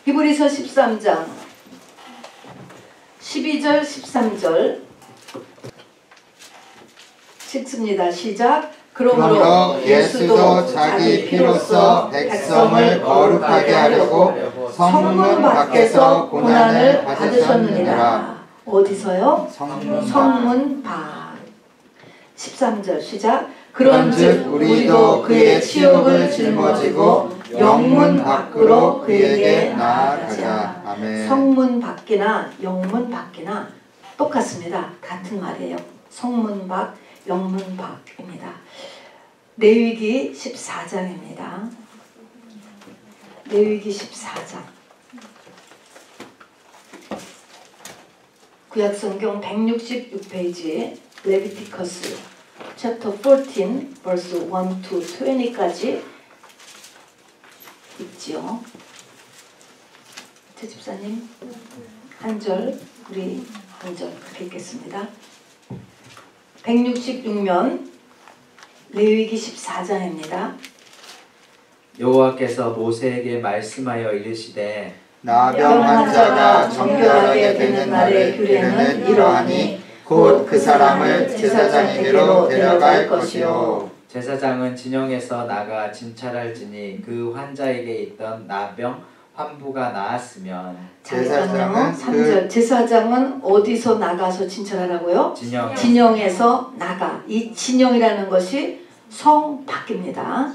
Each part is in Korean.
히브리서 13장 12절 13절 읽습니다. 시작. 그러므로 예수도 자기 피로써 백성을 거룩하게 하려고 성문 밖에서 고난을 받으셨느니라. 어디서요? 성문 밖. 13절 시작. 그런즉 우리도 그의 치욕을 짊어지고 영문 밖으로 그에게 나아가자. 아멘. 성문 밖이나 영문 밖이나 똑같습니다. 같은 말이에요. 성문 밖, 영문 밖입니다. 레위기 14장입니다. 레위기 14장. 구약성경 166페이지 레비티커스 챕터 14 verse 1 to 20까지 있지요. 최 집사님 한 절, 우리 한 절 그렇게 읽겠습니다. 166면 레위기 14장입니다. 여호와께서 모세에게 말씀하여 이르시되 나병 환자가 정결하게 되는 날의 규례는 이러하니 곧 그 사람을 제사장에게로 데려갈 것이요. 제사장은 진영에서 나가 진찰할지니 그 환자에게 있던 나병 환부가 나았으면 제사장은 3절 제사장은 어디서 나가서 진찰하라고요? 진영. 진영에서 나가. 이 진영이라는 것이 성 밖입니다.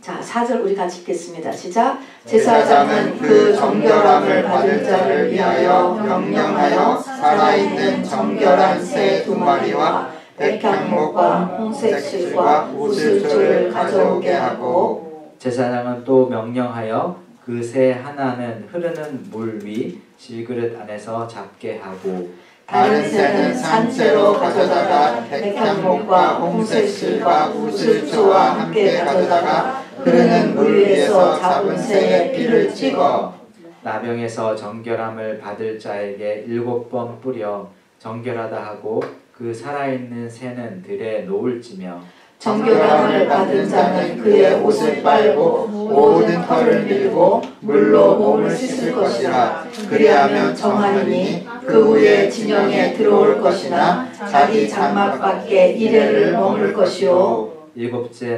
자, 4절 우리 같이 읽겠습니다. 시작. 제사장은 그 정결함을 받을 자를 위하여 명령하여 살아있는 정결한 새 2마리와 백향목과 홍색실과 우슬초를 가져오게 하고 제사장은 또 명령하여 그 새 하나는 흐르는 물 위 질그릇 안에서 잡게 하고 다른 새는 산채로 가져다가 백향목과 홍색실과 우슬초와 함께 가져다가 흐르는 물 위에서 잡은 새의 피를 찍어 나병에서 정결함을 받을 자에게 7번 뿌려 정결하다 하고 그 살아있는 새는 들에 놓을지며 정결함을 받은 자는 그의 옷을 빨고 모든 털을 밀고 물로 몸을 씻을 것이라. 그리하면 정하리니 그 후에 진영에 들어올 것이나 자기 장막 밖에 1회를 머물 것이요. 7째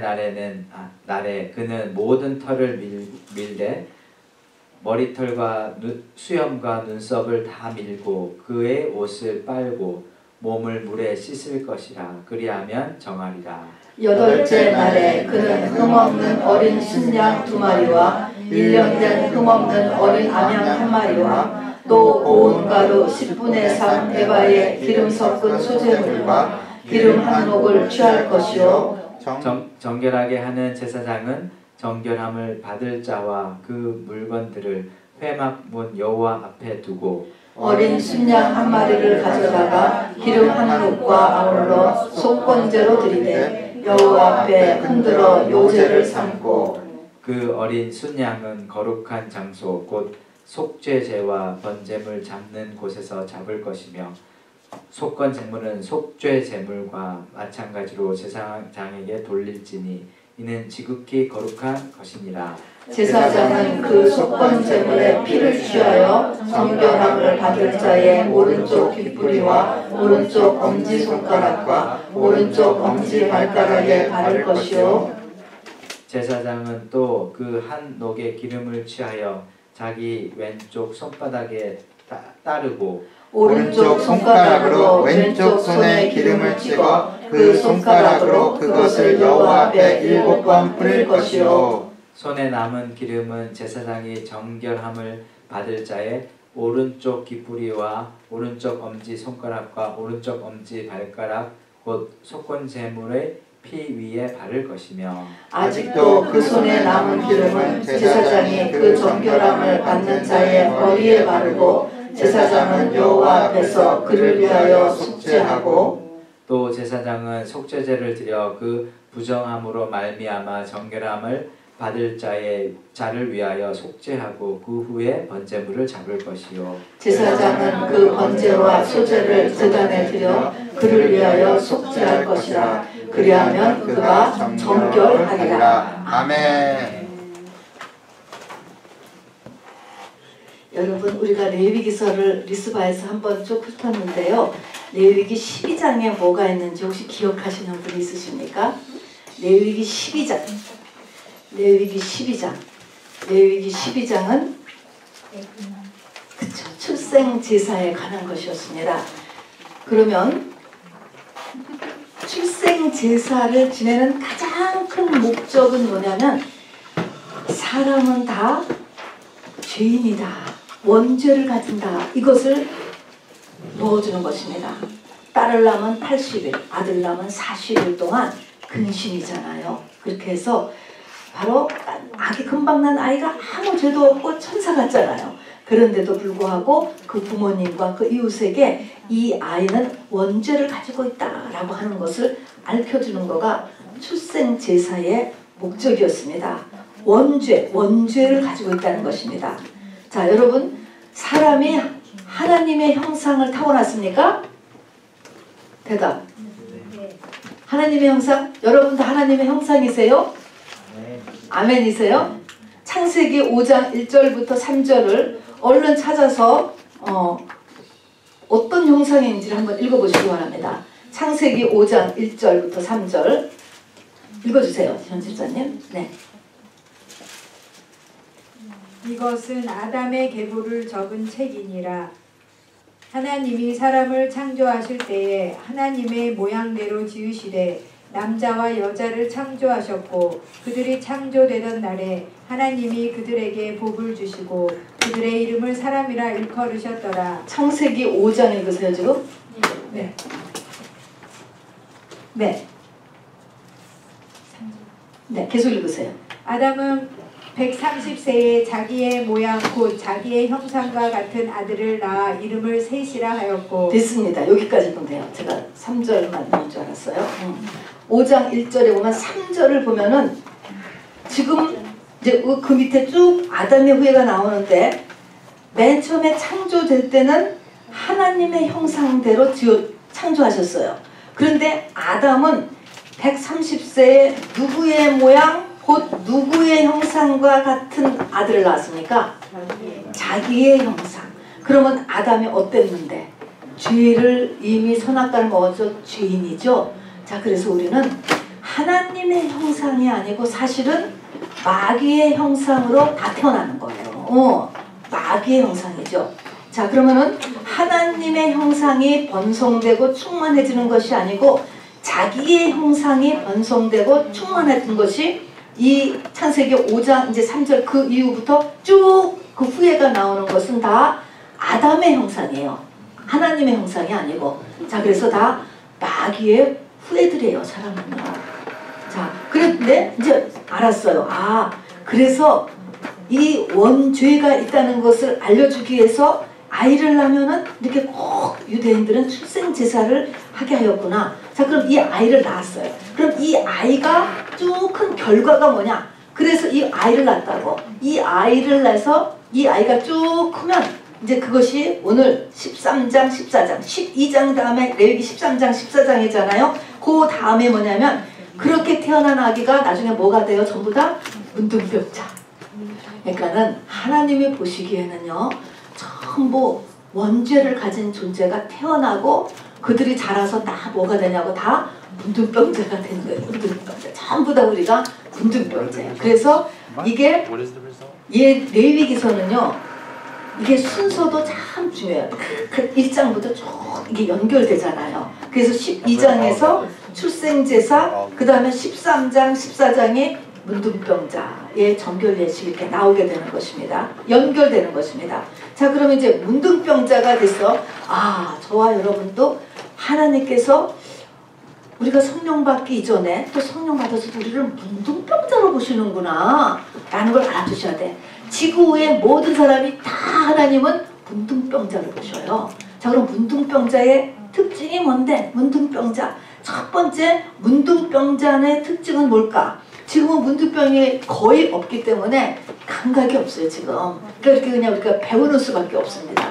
날에 그는 모든 털을 밀되 머리털과 수염과 눈썹을 다 밀고 그의 옷을 빨고 몸을 물에 씻을 것이라. 그리하면 정하리라. 8째 날에 그는 흠없는 어린 순양 2마리와 1년 된 흠없는 어린 암양 1마리와 또 고운 가루 10분의 3 에바의 기름 섞은 소재물과 기름 한 녹을 취할 것이요. 정결하게 하는 제사장은 정결함을 받을 자와 그 물건들을 회막문 여호와 앞에 두고 어린 순양 1마리를 가져다가 기름 한 녹과 아울러 속건제로 드리되 여호와 앞에 흔들어 요제를 삼고 그 어린 순양은 거룩한 장소 곧 속죄제와 번제물 잡는 곳에서 잡을 것이며 속건 제물은 속죄 제물과 마찬가지로 제사장에게 돌릴지니 이는 지극히 거룩한 것이니라. 제사장은 그 속건 제물의 피를 취하여 정결함을 받을 자의 오른쪽 귓부리와 오른쪽 엄지손가락과 오른쪽 엄지발가락에 바를 것이요. 제사장은 또 그 한 녹의 기름을 취하여 자기 왼쪽 손바닥에 따르고 오른쪽 손가락으로 왼쪽 손에 기름을 찍어 그 손가락으로 그것을 여호와 앞에 7번 뿌릴 것이요. 손에 남은 기름은 제사장이 정결함을 받을 자의 오른쪽 귓부리와 오른쪽 엄지 손가락과 오른쪽 엄지 발가락 곧 속건 제물의 피 위에 바를 것이며 아직도 그 손에 남은 기름은 제사장이 그 정결함을 받는 자의 머리에 바르고 제사장은 여호와 앞에서 그를 위하여 속죄하고 또 제사장은 속죄제를 드려 그 부정함으로 말미암아 정결함을 받을 자를 위하여 속죄하고 그 후에 번제물을 잡을 것이요. 제사장은 그 번제와 소제를 제단에 드려 그를 위하여 속죄할 것이라. 그리하면 그가 정결하리라. 아멘. 여러분 우리가 레위기서를 리스바에서 한번 쭉 훑었는데요. 레위기 12장에 뭐가 있는지 혹시 기억하시는 분 있으십니까? 레위기 12장. 레위기 12장. 레위기 12장은 그쵸, 출생 제사에 관한 것이었습니다. 그러면 출생 제사를 지내는 가장 큰 목적은 뭐냐면 사람은 다 죄인이다, 원죄를 가진다, 이것을 넣어주는 것입니다. 딸을 낳으면 80일, 아들 낳으면 40일 동안 근심이잖아요. 그렇게 해서 바로 아기 금방 난 아이가 아무 죄도 없고 천사 같잖아요. 그런데도 불구하고 그 부모님과 그 이웃에게 이 아이는 원죄를 가지고 있다라고 하는 것을 알려주는 거가 출생 제사의 목적이었습니다. 원죄를 가지고 있다는 것입니다. 자, 여러분, 사람이 하나님의 형상을 타고났습니까? 대답. 하나님의 형상? 여러분도 하나님의 형상이세요? 아멘이세요? 창세기 5장 1절부터 3절을 얼른 찾아서 어떤 형상인지를 한번 읽어보시기 바랍니다. 창세기 5장 1절부터 3절 읽어주세요. 현집사님. 네. 이것은 아담의 계보를 적은 책이니라. 하나님이 사람을 창조하실 때에 하나님의 모양대로 지으시되 남자와 여자를 창조하셨고 그들이 창조되던 날에 하나님이 그들에게 복을 주시고 그들의 이름을 사람이라 일컬으셨더라. 창세기 5장 읽으세요 지금? 네. 네. 네, 계속 읽으세요. 아담은 130세에 자기의 모양 곧 자기의 형상과 같은 아들을 낳아 이름을 셋이라 하였고. 됐습니다. 여기까지 보면 돼요. 제가 3절만 나올 줄 알았어요. 5장 1절에 보면 3절을 보면은 지금 이제 그 밑에 쭉 아담의 후예가 나오는데 맨 처음에 창조될 때는 하나님의 형상대로 창조하셨어요. 그런데 아담은 130세에 누구의 모양 곧 누구의 형상과 같은 아들을 낳았습니까? 자기의 형상. 그러면 아담이 어땠는데? 죄를 이미 선악과를 먹었죠. 죄인이죠. 자, 그래서 우리는 하나님의 형상이 아니고 사실은 마귀의 형상으로 다 태어나는 거예요. 마귀의 형상이죠. 자, 그러면은 하나님의 형상이 번성되고 충만해지는 것이 아니고 자기의 형상이 번성되고 충만해진 것이 이 창세기 5장 이제 3절 그 이후부터 쭉 그 후예가 나오는 것은 다 아담의 형상이에요. 하나님의 형상이 아니고. 자, 그래서 다 마귀의 후예들이에요, 사람은요. 자, 그런데 이제 알았어요. 아, 그래서 이 원죄가 있다는 것을 알려주기 위해서 아이를 낳으면은 이렇게 꼭 유대인들은 출생 제사를 하게 하였구나. 자, 그럼 이 아이를 낳았어요. 그럼 이 아이가 쭉 큰 결과가 뭐냐? 그래서 이 아이를 낳았다고. 이 아이를 낳아서 이 아이가 쭉 크면 이제 그것이 오늘 13장, 14장, 12장 다음에 레위기 13장, 14장이잖아요. 그 다음에 뭐냐면 그렇게 태어난 아기가 나중에 뭐가 돼요? 전부 다 문둥병자. 그러니까는 하나님이 보시기에는요. 전부 원죄를 가진 존재가 태어나고 그들이 자라서 다 뭐가 되냐고 다 문둥병자가 된 거예요. 문둥병자. 전부 다 우리가 문둥병자예요. 그래서 이게 레위기서는요. 이게 순서도 참 중요해요. 그 1장부터 쭉 이게 연결되잖아요. 그래서 12장에서 출생제사, 그 다음에 13장, 14장이 문둥병자의 정결 예식이 이렇게 나오게 되는 것입니다. 연결되는 것입니다. 자, 그러면 이제 문둥병자가 돼서 아, 저와 여러분도 하나님께서 우리가 성령 받기 이전에 또 성령 받아서 우리를 문둥병자로 보시는구나 라는 걸 알아두셔야 돼. 지구의 모든 사람이 다 하나님은 문둥병자로 보셔요. 자, 그럼 문둥병자의 특징이 뭔데? 문둥병자. 첫 번째 문둥병자의 특징은 뭘까? 지금은 문둥병이 거의 없기 때문에 감각이 없어요, 지금. 그러니까 그냥 우리가 배우는 수밖에 없습니다.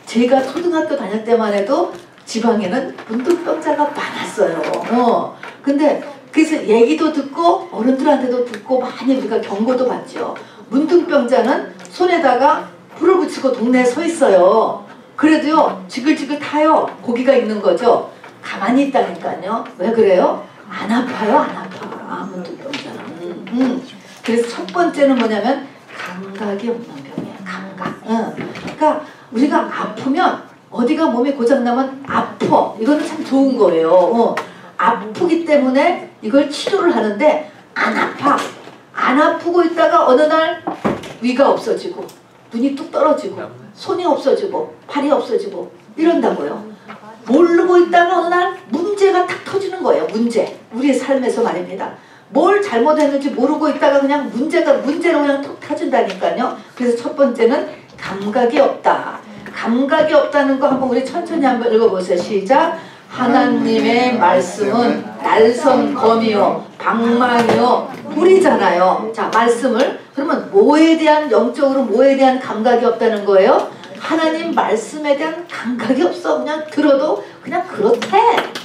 제가 초등학교 다닐 때만 해도 지방에는 문둥병자가 많았어요. 근데 그래서 얘기도 듣고 어른들한테도 듣고 많이 우리가 경고도 받죠. 문둥병자는 손에다가 불을 붙이고 동네에 서 있어요. 그래도요 지글지글 타요. 고기가 있는 거죠. 가만히 있다니까요. 왜 그래요? 안 아파요. 안 아파. 문둥병자는. 그래서 첫 번째는 뭐냐면 감각이 없는 병이에요. 감각. 그러니까 우리가 아프면 어디가 몸이 고장나면 아파. 이거는 참 좋은 거예요. 아프기 때문에 이걸 치료를 하는데 안 아파. 안 아프고 있다가 어느 날 위가 없어지고 눈이 뚝 떨어지고 손이 없어지고 팔이 없어지고 이런다고요. 모르고 있다가 어느 날 문제가 탁 터지는 거예요. 문제. 우리의 삶에서 말입니다. 뭘 잘못했는지 모르고 있다가 그냥 문제로 그냥 툭 터진다니까요. 그래서 첫 번째는 감각이 없다. 감각이 없다는 거 한번 우리 천천히 한번 읽어보세요. 시작. 하나님의 말씀은 날선 검이요 방망이요 불이잖아요. 자, 말씀을 그러면 뭐에 대한 영적으로 뭐에 대한 감각이 없다는 거예요? 하나님 말씀에 대한 감각이 없어. 그냥 들어도 그냥 그렇대.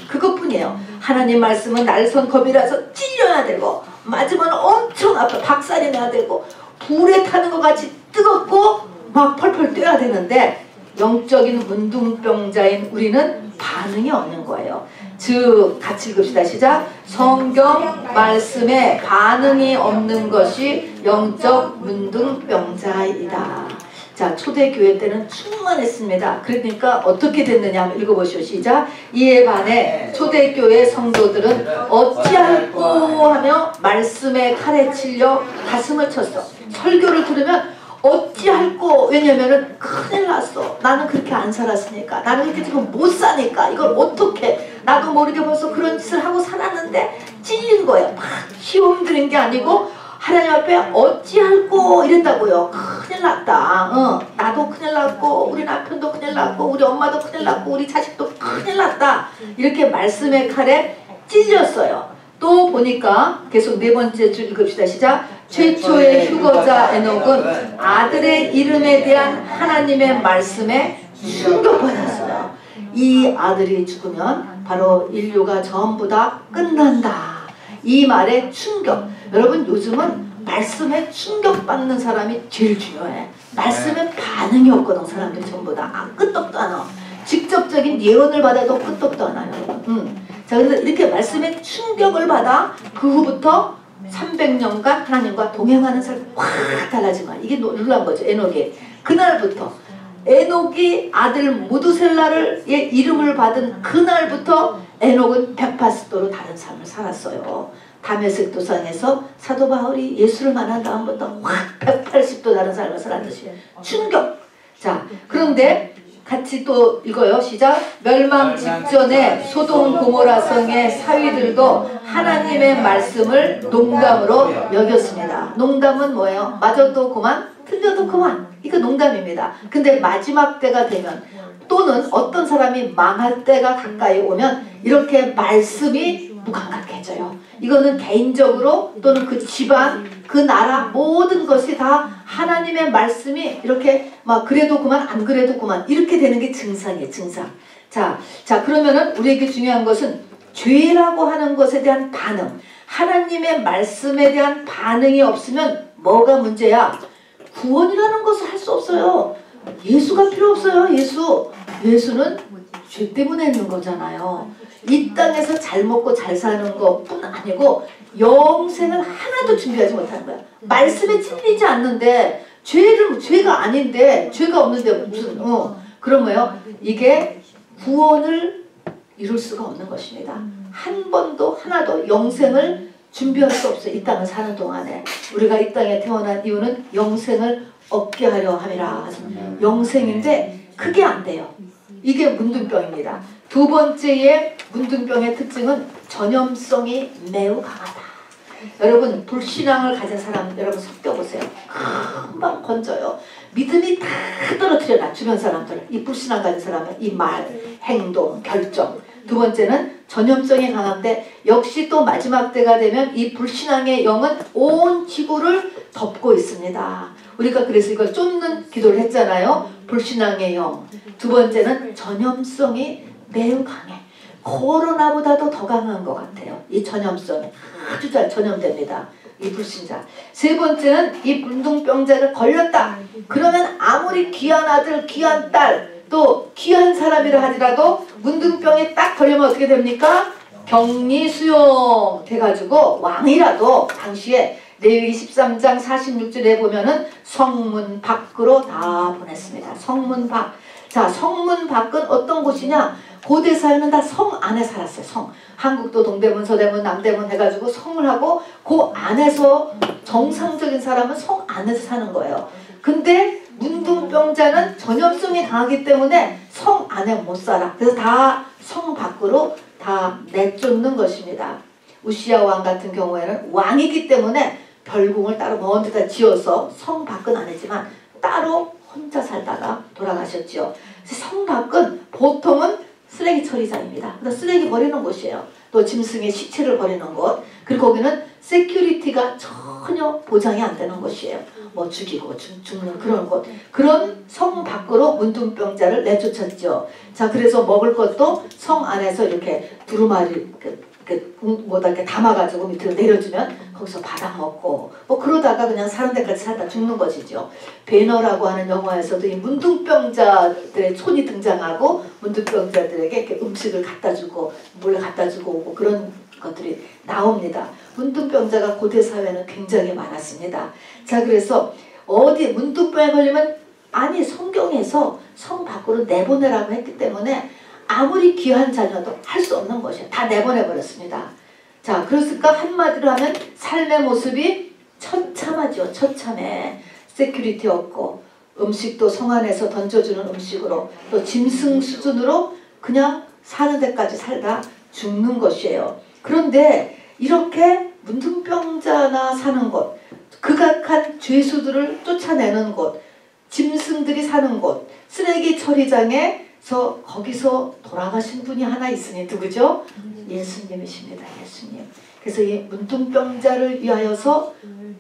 그것뿐이에요. 하나님 말씀은 날선 검이라서 찔려야 되고 맞으면 엄청 아파. 박살이 나야 되고 불에 타는 것 같이 뜨겁고 막 펄펄 뛰어야 되는데 영적인 문둥병자인 우리는 반응이 없는 거예요. 즉 같이 읽읍시다. 시작. 성경 말씀에 반응이 없는 것이 영적 문둥병자이다. 자, 초대교회 때는 충만했습니다. 그러니까 어떻게 됐느냐 한번 읽어보시오. 시작. 이에 반해 초대교회 성도들은 어찌할꼬 하며 말씀에 칼에 찔려 가슴을 쳤어. 설교를 들으면 어찌할꼬. 왜냐면은 큰일 났어. 나는 그렇게 안 살았으니까. 나는 이렇게 지금 못 사니까. 이걸 어떻게. 나도 모르게 벌써 그런 짓을 하고 살았는데 찔린 거예요. 막 시험 들은 게 아니고 하나님 앞에 어찌할꼬 이랬다고요. 큰일 났다. 나도 큰일 났고 우리 남편도 큰일 났고 우리 엄마도 큰일 났고 우리 자식도 큰일 났다. 이렇게 말씀의 칼에 찔렸어요. 또 보니까 계속 네 번째 줄 읽읍시다. 시작. 최초의 휴거자 에녹은 아들의 이름에 대한 하나님의 말씀에 충격받았어요. 이 아들이 죽으면 바로 인류가 전부 다 끝난다. 이 말에 충격. 여러분 요즘은 말씀에 충격받는 사람이 제일 중요해. 말씀에 반응이 없거든. 사람들이 전부 다. 끄떡도 안 와. 직접적인 예언을 받아도 끄떡도 안 와요. 자, 그래서 이렇게 말씀에 충격을 받아 그 후부터 300년간 하나님과 동행하는 삶이 확 달라진 거야. 이게 놀라운 거죠. 에녹이. 그날부터 에녹이 아들 무두셀라를 이름을 받은 그날부터 에녹은 180도로 다른 삶을 살았어요. 다메섹 도상에서 사도 바울이 예수를 만난 다음부터 확 180도 다른 삶을 살았듯이 충격. 자, 그런데 같이 또 읽어요. 시작. 멸망 직전에 소돔 고모라 성의 사위들도 하나님의 말씀을 농담으로 여겼습니다. 농담은 뭐예요? 맞아도 그만, 틀려도 그만. 이거 농담입니다. 근데 마지막 때가 되면 또는 어떤 사람이 망할 때가 가까이 오면 이렇게 말씀이 무감각해져요. 이거는 개인적으로 또는 그 집안, 그 나라 모든 것이 다 하나님의 말씀이 이렇게 막 그래도 그만 안 그래도 그만 이렇게 되는 게 증상이에요. 증상. 자 그러면은 우리에게 중요한 것은 죄라고 하는 것에 대한 반응. 하나님의 말씀에 대한 반응이 없으면 뭐가 문제야? 구원이라는 것을 할 수 없어요. 예수가 필요 없어요. 예수는 죄 때문에 있는 거잖아요. 이 땅에서 잘 먹고 잘 사는 것뿐 아니고 영생을 하나도 준비하지 못하는 거야. 말씀에 찔리지 않는데 죄가 아닌데 죄가 없는데 무슨 그런 거예요. 이게 구원을 이룰 수가 없는 것입니다. 한 번도 하나도 영생을 준비할 수 없어요. 이 땅을 사는 동안에 우리가 이 땅에 태어난 이유는 영생을 얻게 하려 함이라. 영생인데 그게 안 돼요. 이게 문둥병입니다. 두 번째의 문둥병의 특징은 전염성이 매우 강하다. 여러분 불신앙을 가진 사람 여러분 섞여보세요. 금방 건져요. 믿음이 다 떨어뜨려놔. 주변 사람들. 이 불신앙 가진 사람은 이 말, 행동, 결정. 두 번째는 전염성이 강한데 역시 또 마지막 때가 되면 이 불신앙의 영은 온 지구를 덮고 있습니다. 우리가 그래서 이걸 쫓는 기도를 했잖아요. 불신앙의 영. 두 번째는 전염성이 매우 강해. 코로나보다도 더 강한 것 같아요. 이 전염성이 아주 잘 전염됩니다. 이 불신자. 세 번째는 이 문둥병자가 걸렸다. 그러면 아무 아무리 귀한 아들, 귀한 딸, 또 귀한 사람이라 하더라도 문둥병에 딱 걸리면 어떻게 됩니까? 격리수용 돼가지고 왕이라도 당시에 레위기 13장 46절에 보면은 성문 밖으로 다 보냈습니다. 성문 밖. 자, 성문 밖은 어떤 곳이냐? 고대 사회는 다 성 안에 살았어요. 성. 한국도 동대문, 서대문, 남대문 해가지고 성을 하고 그 안에서 정상적인 사람은 성 안에서 사는 거예요. 근데 문둥병자는 전염성이 강하기 때문에 성 안에 못 살아. 그래서 다 성 밖으로 다 내쫓는 것입니다. 우시야 왕 같은 경우에는 왕이기 때문에 별궁을 따로 먼 데다 지어서 성 밖은 아니지만 따로 혼자 살다가 돌아가셨죠. 성 밖은 보통은 쓰레기 처리장입니다. 쓰레기 버리는 곳이에요. 또 짐승의 시체를 버리는 곳. 그리고 거기는 세큐리티가 전혀 보장이 안 되는 곳이에요. 뭐 죽이고 죽는 그런 곳. 그런 성 밖으로 문둥병자를 내쫓았죠. 자, 그래서 먹을 것도 성 안에서 이렇게 두루마리 뭐다 이렇게 담아가지고 밑으로 내려주면 거기서 받아 먹고 뭐 그러다가 그냥 사는 데까지 살다 죽는 것이죠. 배너라고 하는 영화에서도 이 문둥병자들의 촌이 등장하고 문둥병자들에게 이렇게 음식을 갖다 주고 몰래 갖다 주고 오고 그런 것들이 나옵니다. 문둥병자가 고대 사회는 굉장히 많았습니다. 자, 그래서 어디 문둥병에 걸리면 아니 성경에서 성 밖으로 내보내라고 했기 때문에 아무리 귀한 자녀도 할 수 없는 것이에요. 다 내보내버렸습니다. 자, 그랬을까? 한마디로 하면 삶의 모습이 처참하죠. 처참해. 세큐리티 없고 음식도 성 안에서 던져주는 음식으로 또 짐승 수준으로 그냥 사는 데까지 살다 죽는 것이에요. 그런데 이렇게 문둥병자나 사는 곳, 극악한 죄수들을 쫓아내는 곳, 짐승들이 사는 곳, 쓰레기 처리장에서 거기서 돌아가신 분이 하나 있으니 누구죠? 예수님이십니다. 예수님. 그래서 이 문둥병자를 위하여서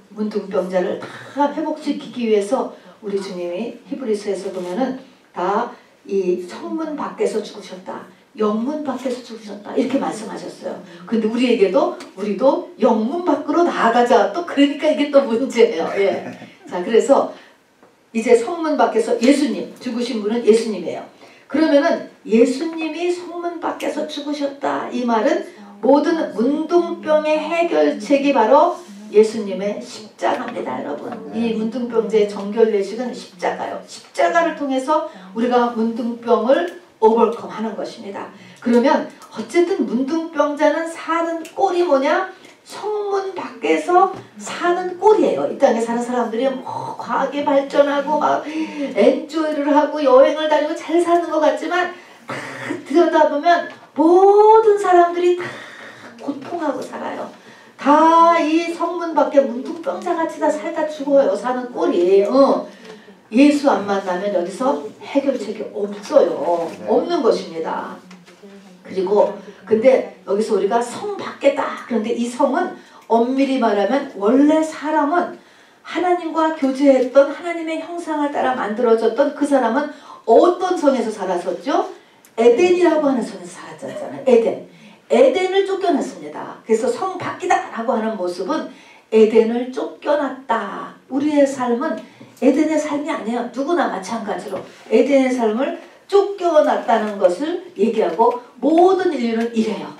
문둥병자를 다 회복시키기 위해서 우리 주님이 히브리서에서 보면은 다 이 성문 밖에서 죽으셨다. 영문 밖에서 죽으셨다. 이렇게 말씀하셨어요. 근데 우리도 영문 밖으로 나아가자. 또 그러니까 이게 또 문제예요. 예. 자, 그래서 이제 성문 밖에서 예수님, 죽으신 분은 예수님이에요. 그러면은 예수님이 성문 밖에서 죽으셨다. 이 말은 모든 문둥병의 해결책이 바로 예수님의 십자가입니다, 여러분. 이 문둥병자의 정결례식은 십자가요. 십자가를 통해서 우리가 문둥병을 오버컴 하는 것입니다. 그러면 어쨌든 문둥병자는 사는 꼴이 뭐냐? 성문 밖에서 사는 꼴이에요. 이 땅에 사는 사람들이 뭐 과학이 발전하고 막 엔조이를 하고 여행을 다니고 잘 사는 것 같지만 다 들여다보면 모든 사람들이 다 고통하고 살아요. 다 이 성문 밖에 문둥병자같이 다 살다 죽어요. 사는 꼴이. 예수 안 만나면 여기서 해결책이 없어요. 없는 것입니다. 그리고 근데 여기서 우리가 성 밖에다. 그런데 이 성은 엄밀히 말하면 원래 사람은 하나님과 교제했던 하나님의 형상을 따라 만들어졌던 그 사람은 어떤 성에서 살았었죠? 에덴이라고 하는 성에서 살았잖아요. 에덴을 쫓겨났습니다. 그래서 성 밖이다 라고 하는 모습은 에덴을 쫓겨났다. 우리의 삶은 에덴의 삶이 아니에요. 누구나 마찬가지로 에덴의 삶을 쫓겨났다는 것을 얘기하고 모든 인류는 이래요.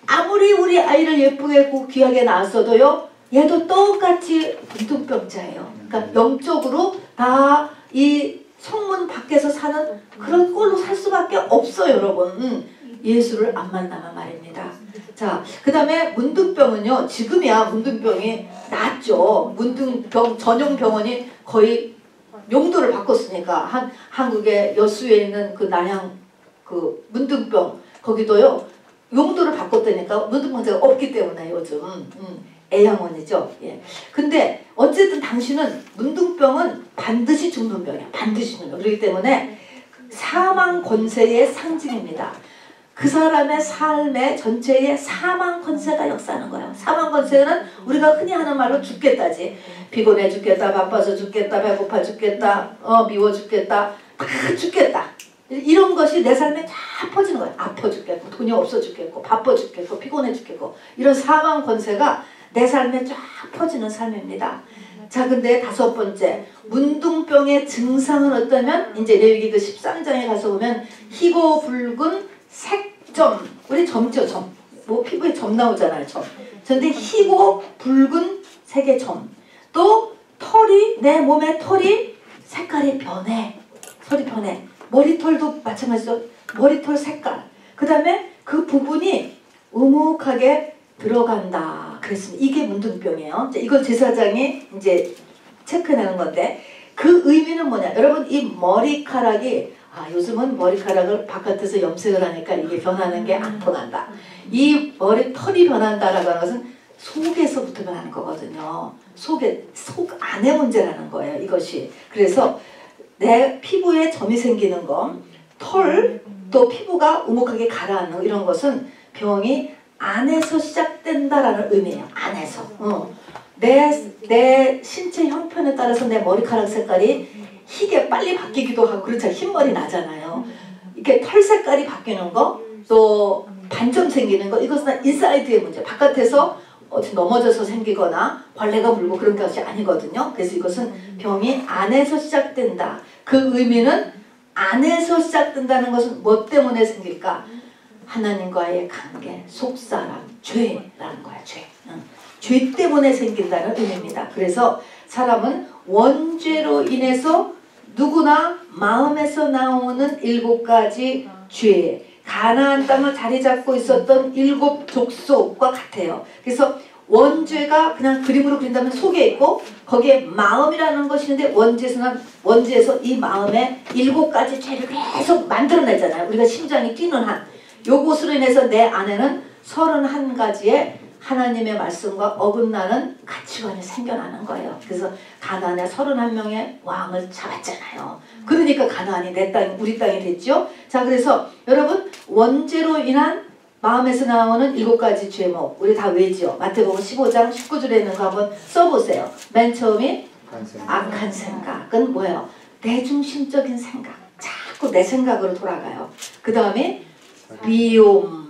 아무리 우리 아이를 예쁘게 귀하게 낳았어도요. 얘도 똑같이 문둥병자예요. 그러니까 영적으로 다 이 성문 밖에서 사는 그런 꼴로 살 수밖에 없어요, 여러분. 예수를 안 만나면 말입니다. 자, 그 다음에 문둥병은요. 지금이야 문둥병이 낫죠. 문둥병 전용 병원이 거의 용도를 바꿨으니까 한국의 여수에 있는 그 난양 그 문둥병 거기도요. 용도를 바꿨다니까 문둥병자가 없기 때문에 요즘 애양원이죠. 예. 근데 어쨌든 당신은 문둥병은 반드시 죽는 병이야. 반드시 죽는 병. 그렇기 때문에 사망 권세의 상징입니다. 그 사람의 삶의 전체에 사망 권세가 역사하는 거예요. 사망 권세는 우리가 흔히 하는 말로 죽겠다지. 피곤해 죽겠다, 바빠서 죽겠다, 배고파 죽겠다, 미워 죽겠다, 다 죽겠다. 이런 것이 내 삶에 다 퍼지는 거예요. 아파 죽겠고, 돈이 없어 죽겠고, 바빠 죽겠고, 피곤해 죽겠고. 이런 사망 권세가 내 삶에 쫙 퍼지는 삶입니다. 자, 근데 5번째, 문둥병의 증상은 어떠면 이제 레위기 그 13장에 가서 보면 희고 붉은 색점, 우리 점죠, 점. 뭐 피부에 점 나오잖아요, 점. 근데 희고 붉은 색의 점. 또 털이, 내 몸의 털이 색깔이 변해. 털이 변해. 머리털도 마찬가지로 머리털 색깔. 그 다음에 그 부분이 우묵하게 들어간다. 그랬습니다. 이게 문둥병이에요. 이걸 제사장이 이제 체크해내는 건데 그 의미는 뭐냐? 여러분 이 머리카락이 요즘은 머리카락을 바깥에서 염색을 하니까 이게 변하는 게 안 통한다. 이 머리털이 변한다라고 하는 것은 속에서부터 변하는 거거든요. 속 안의 문제라는 거예요. 이것이. 그래서 내 피부에 점이 생기는 거, 털, 또 피부가 우묵하게 가라앉는 이런 것은 병이 안에서 시작된다라는 의미예요. 안에서. 내 신체 형편에 따라서 내 머리카락 색깔이 희게 빨리 바뀌기도 하고 그렇죠. 흰머리 나잖아요. 이렇게 털 색깔이 바뀌는 거, 또 반점 생기는 거, 이것은 인사이드의 문제. 바깥에서 넘어져서 생기거나 벌레가 물고 그런 것이 아니거든요. 그래서 이것은 병이 안에서 시작된다. 그 의미는 안에서 시작된다는 것은 뭐 때문에 생길까? 하나님과의 관계, 속사람, 죄라는 거야. 죄. 죄 때문에 생긴다는 의미입니다. 그래서 사람은 원죄로 인해서 누구나 마음에서 나오는 7가지 죄, 가나안 땅을 자리 잡고 있었던 7 족속과 같아요. 그래서 원죄가 그냥 그림으로 그린다면 속에 있고 거기에 마음이라는 것이 있는데 원죄에서 이 마음에 7가지 죄를 계속 만들어내잖아요. 우리가 심장이 뛰는 한. 요것으로 인해서 내 안에는 31가지의 하나님의 말씀과 어긋나는 가치관이 생겨나는 거예요. 그래서 가나안에 31명의 왕을 잡았잖아요. 그러니까 가나안이 내 땅, 우리 땅이 됐죠. 자, 그래서 여러분 원죄로 인한 마음에서 나오는 7가지 죄목 우리 다 외지요. 마태복음 15장 19절에 있는 거 한번 써보세요. 맨 처음이 악한 생각은 뭐예요? 내 중심적인 생각. 자꾸 내 생각으로 돌아가요. 그 다음에 미움.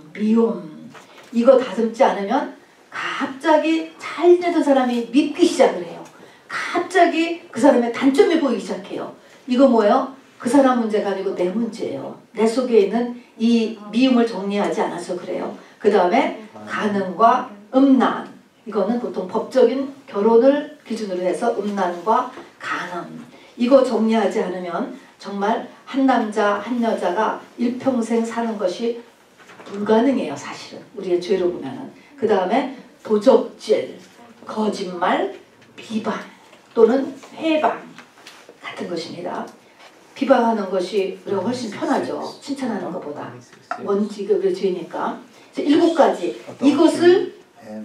이거 다듬지 않으면 갑자기 잘 지내던 사람이 밉기 시작을 해요. 갑자기 그 사람의 단점이 보이기 시작해요. 이거 뭐예요? 그 사람 문제가 아니고 내 문제예요. 내 속에 있는 이 미움을 정리하지 않아서 그래요. 그 다음에 간음과 음란. 이거는 보통 법적인 결혼을 기준으로 해서 음란과 간음. 이거 정리하지 않으면 정말 한 남자 한 여자가 일평생 사는 것이 불가능해요. 사실은 우리의 죄로 보면은. 그 다음에 도적질, 거짓말, 비방 또는 회방 같은 것입니다. 비방하는 것이 우리가 훨씬 편하죠. 칭찬하는 것보다. 먼지가 우리 죄니까. 7가지.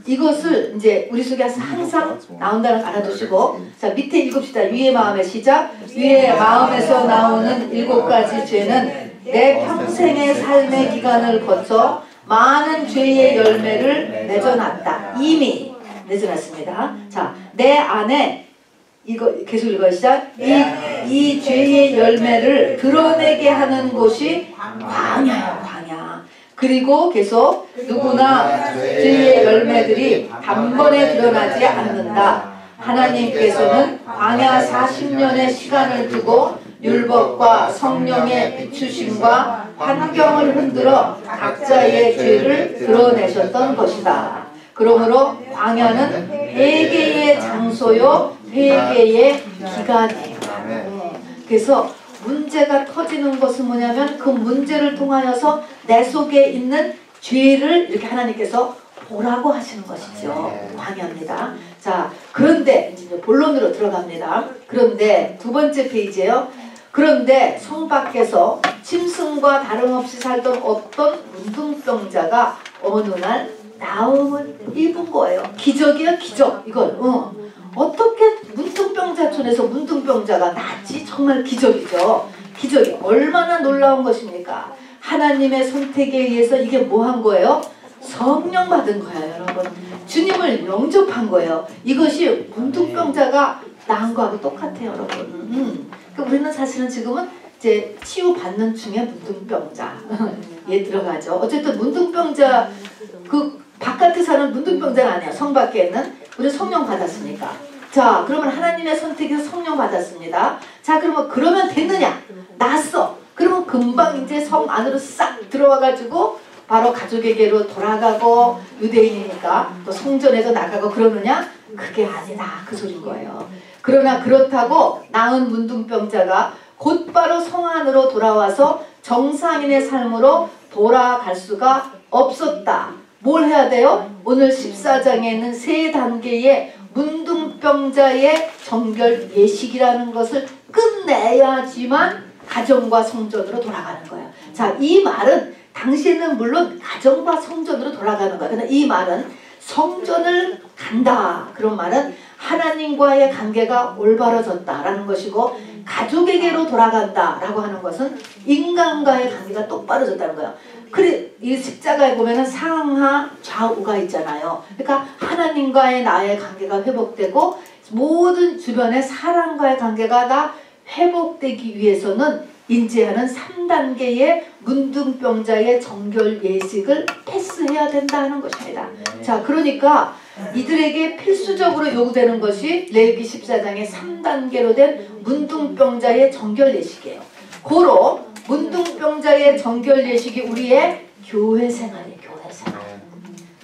이것을 이제 우리 속에 항상 나온다는 걸 알아두시고, 자, 밑에 읽읍시다. 위의 마음의 시작. 위의 마음에서 나오는 7가지 죄는 내 평생의 삶의 기간을 거쳐 많은 죄의 열매를 맺어놨다. 이미 맺어놨습니다. 자, 내 안에 이거 계속 읽어시죠. 이 죄의 열매를 드러내게 하는 곳이 광야야, 광야. 그리고 계속 누구나 죄의 열매들이 단번에 드러나지 않는다. 하나님께서는 광야 40년의 시간을 두고 율법과 성령의 비추심과 환경을 흔들어 각자의 죄를 드러내셨던 것이다. 그러므로 광야는 회개의 장소요, 회개의 기간이에요. 그래서 문제가 터지는 것은 뭐냐면 그 문제를 통하여서 내 속에 있는 죄를 이렇게 하나님께서 보라고 하시는 것이죠. 광야입니다. 자, 그런데 이제 본론으로 들어갑니다. 그런데 2번째 페이지에요. 그런데 성 밖에서 짐승과 다름없이 살던 어떤 문둥병자가 어느 날 나음을 입은 거예요. 기적이야, 기적. 이걸. 어떻게 문둥병자촌에서 문둥병자가 낫지? 정말 기적이죠. 기적이 얼마나 놀라운 것입니까? 하나님의 선택에 의해서 이게 뭐 한 거예요? 성령 받은 거예요, 여러분. 주님을 영접한 거예요. 이것이 문둥병자가 나은 거하고 똑같아요, 여러분. 그러니까 우리는 사실은 지금은 이제 치유받는 중에 문둥병자에 들어가죠. 어쨌든 문둥병자, 그 바깥에 사는 문둥병자는 아니야. 성 밖에 있는 우리 성령 받았으니까. 자, 그러면 하나님의 선택에서 성령 받았습니다. 자, 그러면 됐느냐? 났어. 그러면 금방 이제 성 안으로 싹 들어와가지고 바로 가족에게로 돌아가고 유대인이니까 또 성전에도 나가고 그러느냐? 그게 아니다. 그 소린 거예요. 그러나 그렇다고 나은 문둥병자가 곧바로 성 안으로 돌아와서 정상인의 삶으로 돌아갈 수가 없었다. 뭘 해야 돼요? 오늘 14장에 있는 3단계의 문둥병자의 정결 예식이라는 것을 끝내야지만 가정과 성전으로 돌아가는 거예요. 자, 이 말은 당시에는 물론 가정과 성전으로 돌아가는 거예요. 그러나 이 말은 성전을 간다. 그런 말은 하나님과의 관계가 올바러졌다라는 것이고 가족에게로 돌아간다라고 하는 것은 인간과의 관계가 똑바로졌다는 거예요. 그래, 이 십자가에 보면은 상하 좌우가 있잖아요. 그러니까 하나님과의 나의 관계가 회복되고 모든 주변의 사람과의 관계가 다 회복되기 위해서는 인지하는 3단계의 문둥병자의 정결 예식을 패스해야 된다는 것입니다. 자, 그러니까 이들에게 필수적으로 요구되는 것이 레위기 14장의 3단계로 된 문둥병자의 정결 예식이에요. 고로 문둥병자의 정결 예식이 우리의 교회 생활이에요. 교회 생활.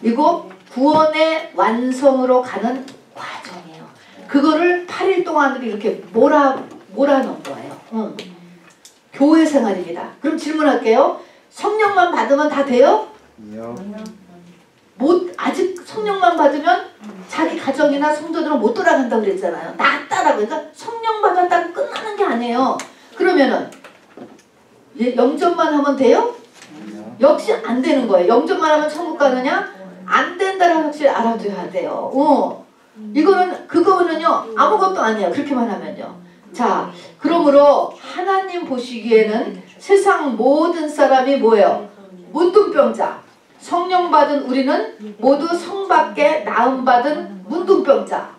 이거 구원의 완성으로 가는 과정이에요. 그거를 8일 동안으로 이렇게 몰아넣은 거예요. 교회 생활입니다. 그럼 질문할게요. 성령만 받으면 다 돼요? 아직 성령만 받으면 자기 가정이나 성도들은 못 돌아간다고 그랬잖아요. 낫다라고. 그러니까 성령 받았다고 끝나는 게 아니에요. 그러면은 영접만 하면 돼요? 역시 안 되는 거예요. 영접만 하면 천국 가느냐? 안 된다라는 확실히 알아둬야 돼요. 그거는요 아무것도 아니에요. 그렇게만 하면요. 자, 그러므로 하나님 보시기에는 세상 모든 사람이 뭐예요? 문둥병자. 성령 받은 우리는 모두 성 밖에 나음 받은 문둥병자로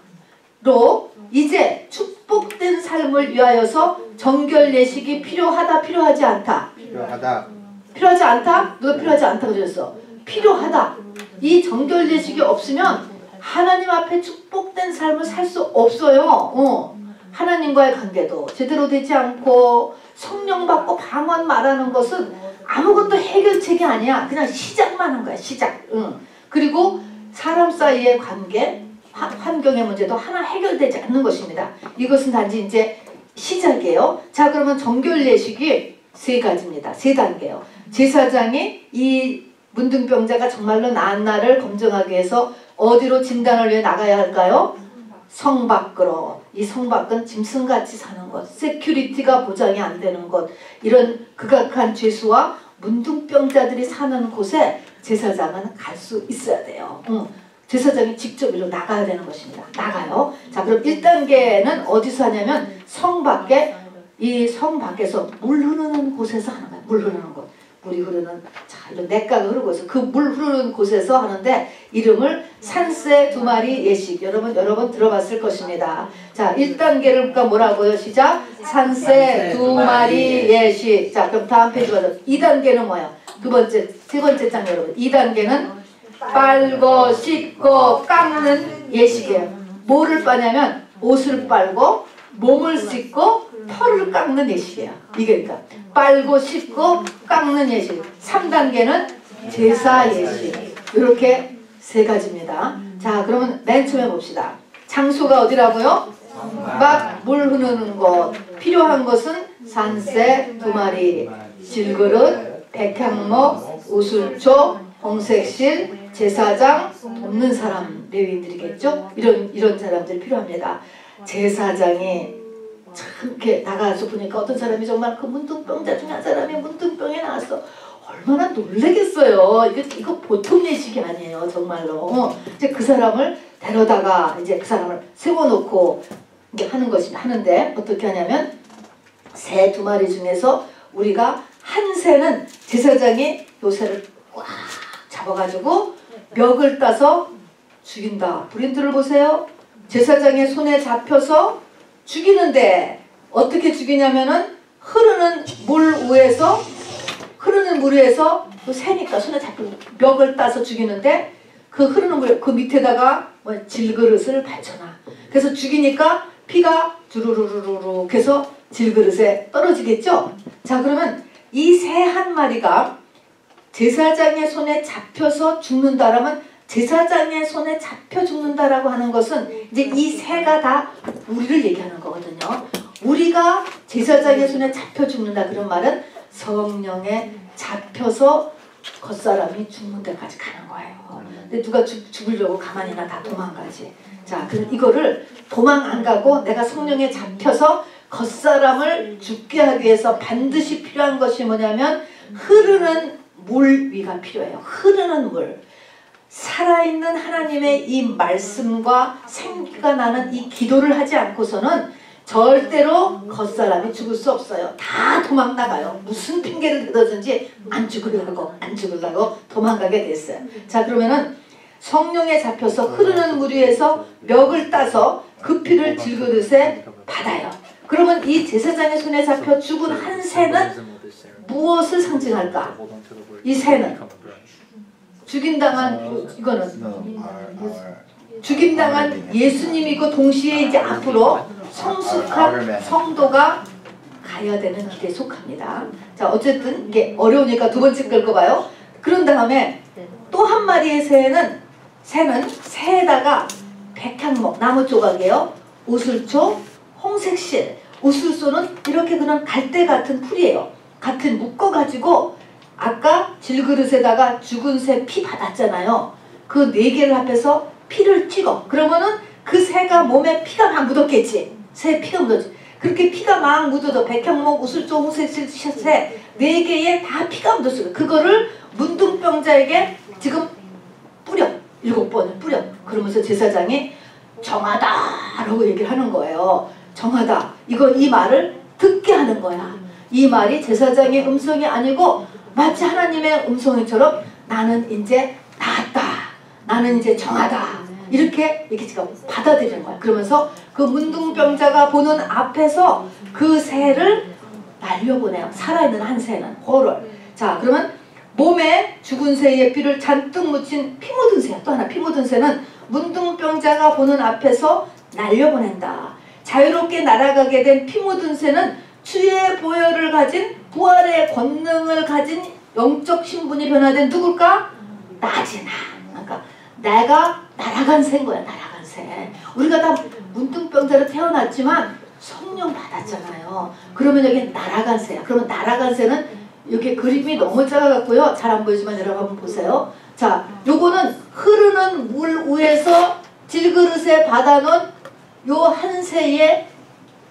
이제 축복된 삶을 위하여서 정결 예식이 필요하다, 필요하지 않다? 필요하다. 필요하지 않다? 누가 필요하지 않다고 그랬어? 필요하다. 이 정결 예식이 없으면 하나님 앞에 축복된 삶을 살 수 없어요. 하나님과의 관계도 제대로 되지 않고 성령 받고 방언 말하는 것은 아무것도 해결책이 아니야. 그냥 시작만 한 거야. 시작. 그리고 사람 사이의 관계, 환경의 문제도 하나 해결되지 않는 것입니다. 이것은 단지 이제 시작이에요. 자, 그러면 정결 예식이 3가지입니다. 3단계예요. 제사장이 이 문둥병자가 정말로 나은 날을 검증하기 위해서 어디로 진단을 위해 나가야 할까요? 성 밖으로. 이 성 밖은 짐승같이 사는 것, 세큐리티가 보장이 안 되는 것, 이런 극악한 죄수와 문둥병자들이 사는 곳에 제사장은 갈 수 있어야 돼요. 제사장이 직접 일로 나가야 되는 것입니다. 나가요. 자, 그럼 1단계는 어디서 하냐면 성 밖에, 이 성 밖에서 물 흐르는 곳에서 하는 거예요. 물 흐르는 곳. 물이 흐르는, 자, 이런 냇가가 흐르고 있어. 그 물 흐르는 곳에서 하는데 이름을 산새 2마리 예식. 여러분 들어봤을 것입니다. 자, 1단계를 볼까 뭐라고요? 시작. 산새 2마리 예식. 자, 그럼 다음 페이지 가서 2단계는 뭐야? 세 번째 장 여러분. 2단계는 빨고 씻고 깎는 예식이에요. 뭐를 빠냐면 옷을 빨고 몸을 씻고 털을 깎는 예식이에요. 이게 그러니까 빨고 씻고 깎는 예식. 3단계는 제사 예식. 이렇게 3가지입니다. 자, 그러면 맨 처음에 봅시다. 장소가 어디라고요? 막 물 흐르는 곳. 필요한 것은 산새 2마리, 질그릇, 백향목, 우슬초, 홍색실, 제사장, 돕는 사람, 레위인들이겠죠? 이런 사람들이 필요합니다. 제사장이 참 이렇게 나가서 보니까 어떤 사람이 정말 그 문둥병자 중에 한 사람이 문둥병에 나왔어. 얼마나 놀라겠어요. 이거 보통 예식이 아니에요. 정말로. 이제 그 사람을 데려다가 이제 그 사람을 세워놓고 이게 하는 것입니다. 하는데 어떻게 하냐면 새 2마리 중에서 우리가 한 새는 제사장이 요 새를 꽉 잡아가지고 멱을 따서 죽인다. 브린트를 보세요. 제사장의 손에 잡혀서 죽이는데 어떻게 죽이냐면은 흐르는 물 위에서 또 새니까 손에 잡고 멱을 따서 죽이는데 그 흐르는 물 그 밑에다가 질그릇을 받쳐놔. 그래서 죽이니까 피가 주르르르르 해서 질그릇에 떨어지겠죠. 자, 그러면 이 새 한 마리가 제사장의 손에 잡혀서 죽는다라면, 제사장의 손에 잡혀 죽는다라고 하는 것은 이제 이 새가 다 우리를 얘기하는 거거든요. 우리가 제사장의 손에 잡혀 죽는다, 그런 말은 성령에 잡혀서 겉사람이 죽는 데까지 가는 거예요. 근데 누가 죽으려고 가만히나 다 도망가지. 자, 그럼 이거를 도망 안 가고 내가 성령에 잡혀서 겉사람을 죽게 하기 위해서 반드시 필요한 것이 뭐냐면 흐르는 물 위가 필요해요. 흐르는 물. 살아있는 하나님의 이 말씀과 생기가 나는 이 기도를 하지 않고서는 절대로 겉사람이 죽을 수 없어요. 다 도망 나가요. 무슨 핑계를 대든지 안 죽으려고 도망가게 됐어요. 자, 그러면은 성령에 잡혀서 흐르는 물 위에서 멱을 따서 그 피를 질그릇에 받아요. 그러면 이 제사장의 손에 잡혀 죽은 한 새는 무엇을 상징할까? 이 새는 죽임당한, 이거는 죽임당한 예수님이고 동시에 이제 앞으로 성숙한 성도가 가야 되는 길에 속합니다. 자, 어쨌든 이게 어려우니까 두 번째 긁어봐요. 그런 다음에 또 한 마리의 새는 새에다가 백향목, 나무 조각이에요. 우슬초, 홍색실. 우슬초는 이렇게 그냥 갈대 같은 풀이에요. 같은 묶어가지고 아까 질그릇에다가 죽은 새 피 받았잖아요. 그 4개를 합해서 피를 찍어. 그러면은 그 새가 몸에 피가 막 묻었겠지. 새 피가 묻었지. 그렇게 피가 막 묻어도 백향목, 우슬초, 홍색실, 새 4개에 다 피가 묻었어요. 그거를 문둥병자에게 지금 뿌려. 7번을 뿌려. 그러면서 제사장이 정하다라고 얘기를 하는 거예요. 정하다. 이 말을 듣게 하는 거야. 이 말이 제사장의 음성이 아니고 마치 하나님의 음성처럼 나는 이제 나았다. 나는 이제 정하다. 이렇게 지금 받아들이는 거야. 그러면서 그 문둥병자가 보는 앞에서 그 새를 날려보내요. 살아있는 한 새는. 호를. 자, 그러면 몸에 죽은 새의 피를 잔뜩 묻힌 피 묻은 새. 또 하나 피 묻은 새는 문둥병자가 보는 앞에서 날려보낸다. 자유롭게 날아가게 된 피 묻은 새는 주의 보혈을 가진 부활의 권능을 가진 영적 신분이 변화된 누굴까? 나지 나. 그러니까 내가 날아간 새인 거야. 날아간 새. 우리가 다 문둥병자로 태어났지만 성령 받았잖아요. 그러면 여기 날아간 새야. 그러면 날아간 새는 여기 그림이 너무 작아갖고요. 잘 안 보이지만 여러분 한번 보세요. 자, 요거는 흐르는 물 위에서 질그릇에 받아놓은 요 한 새의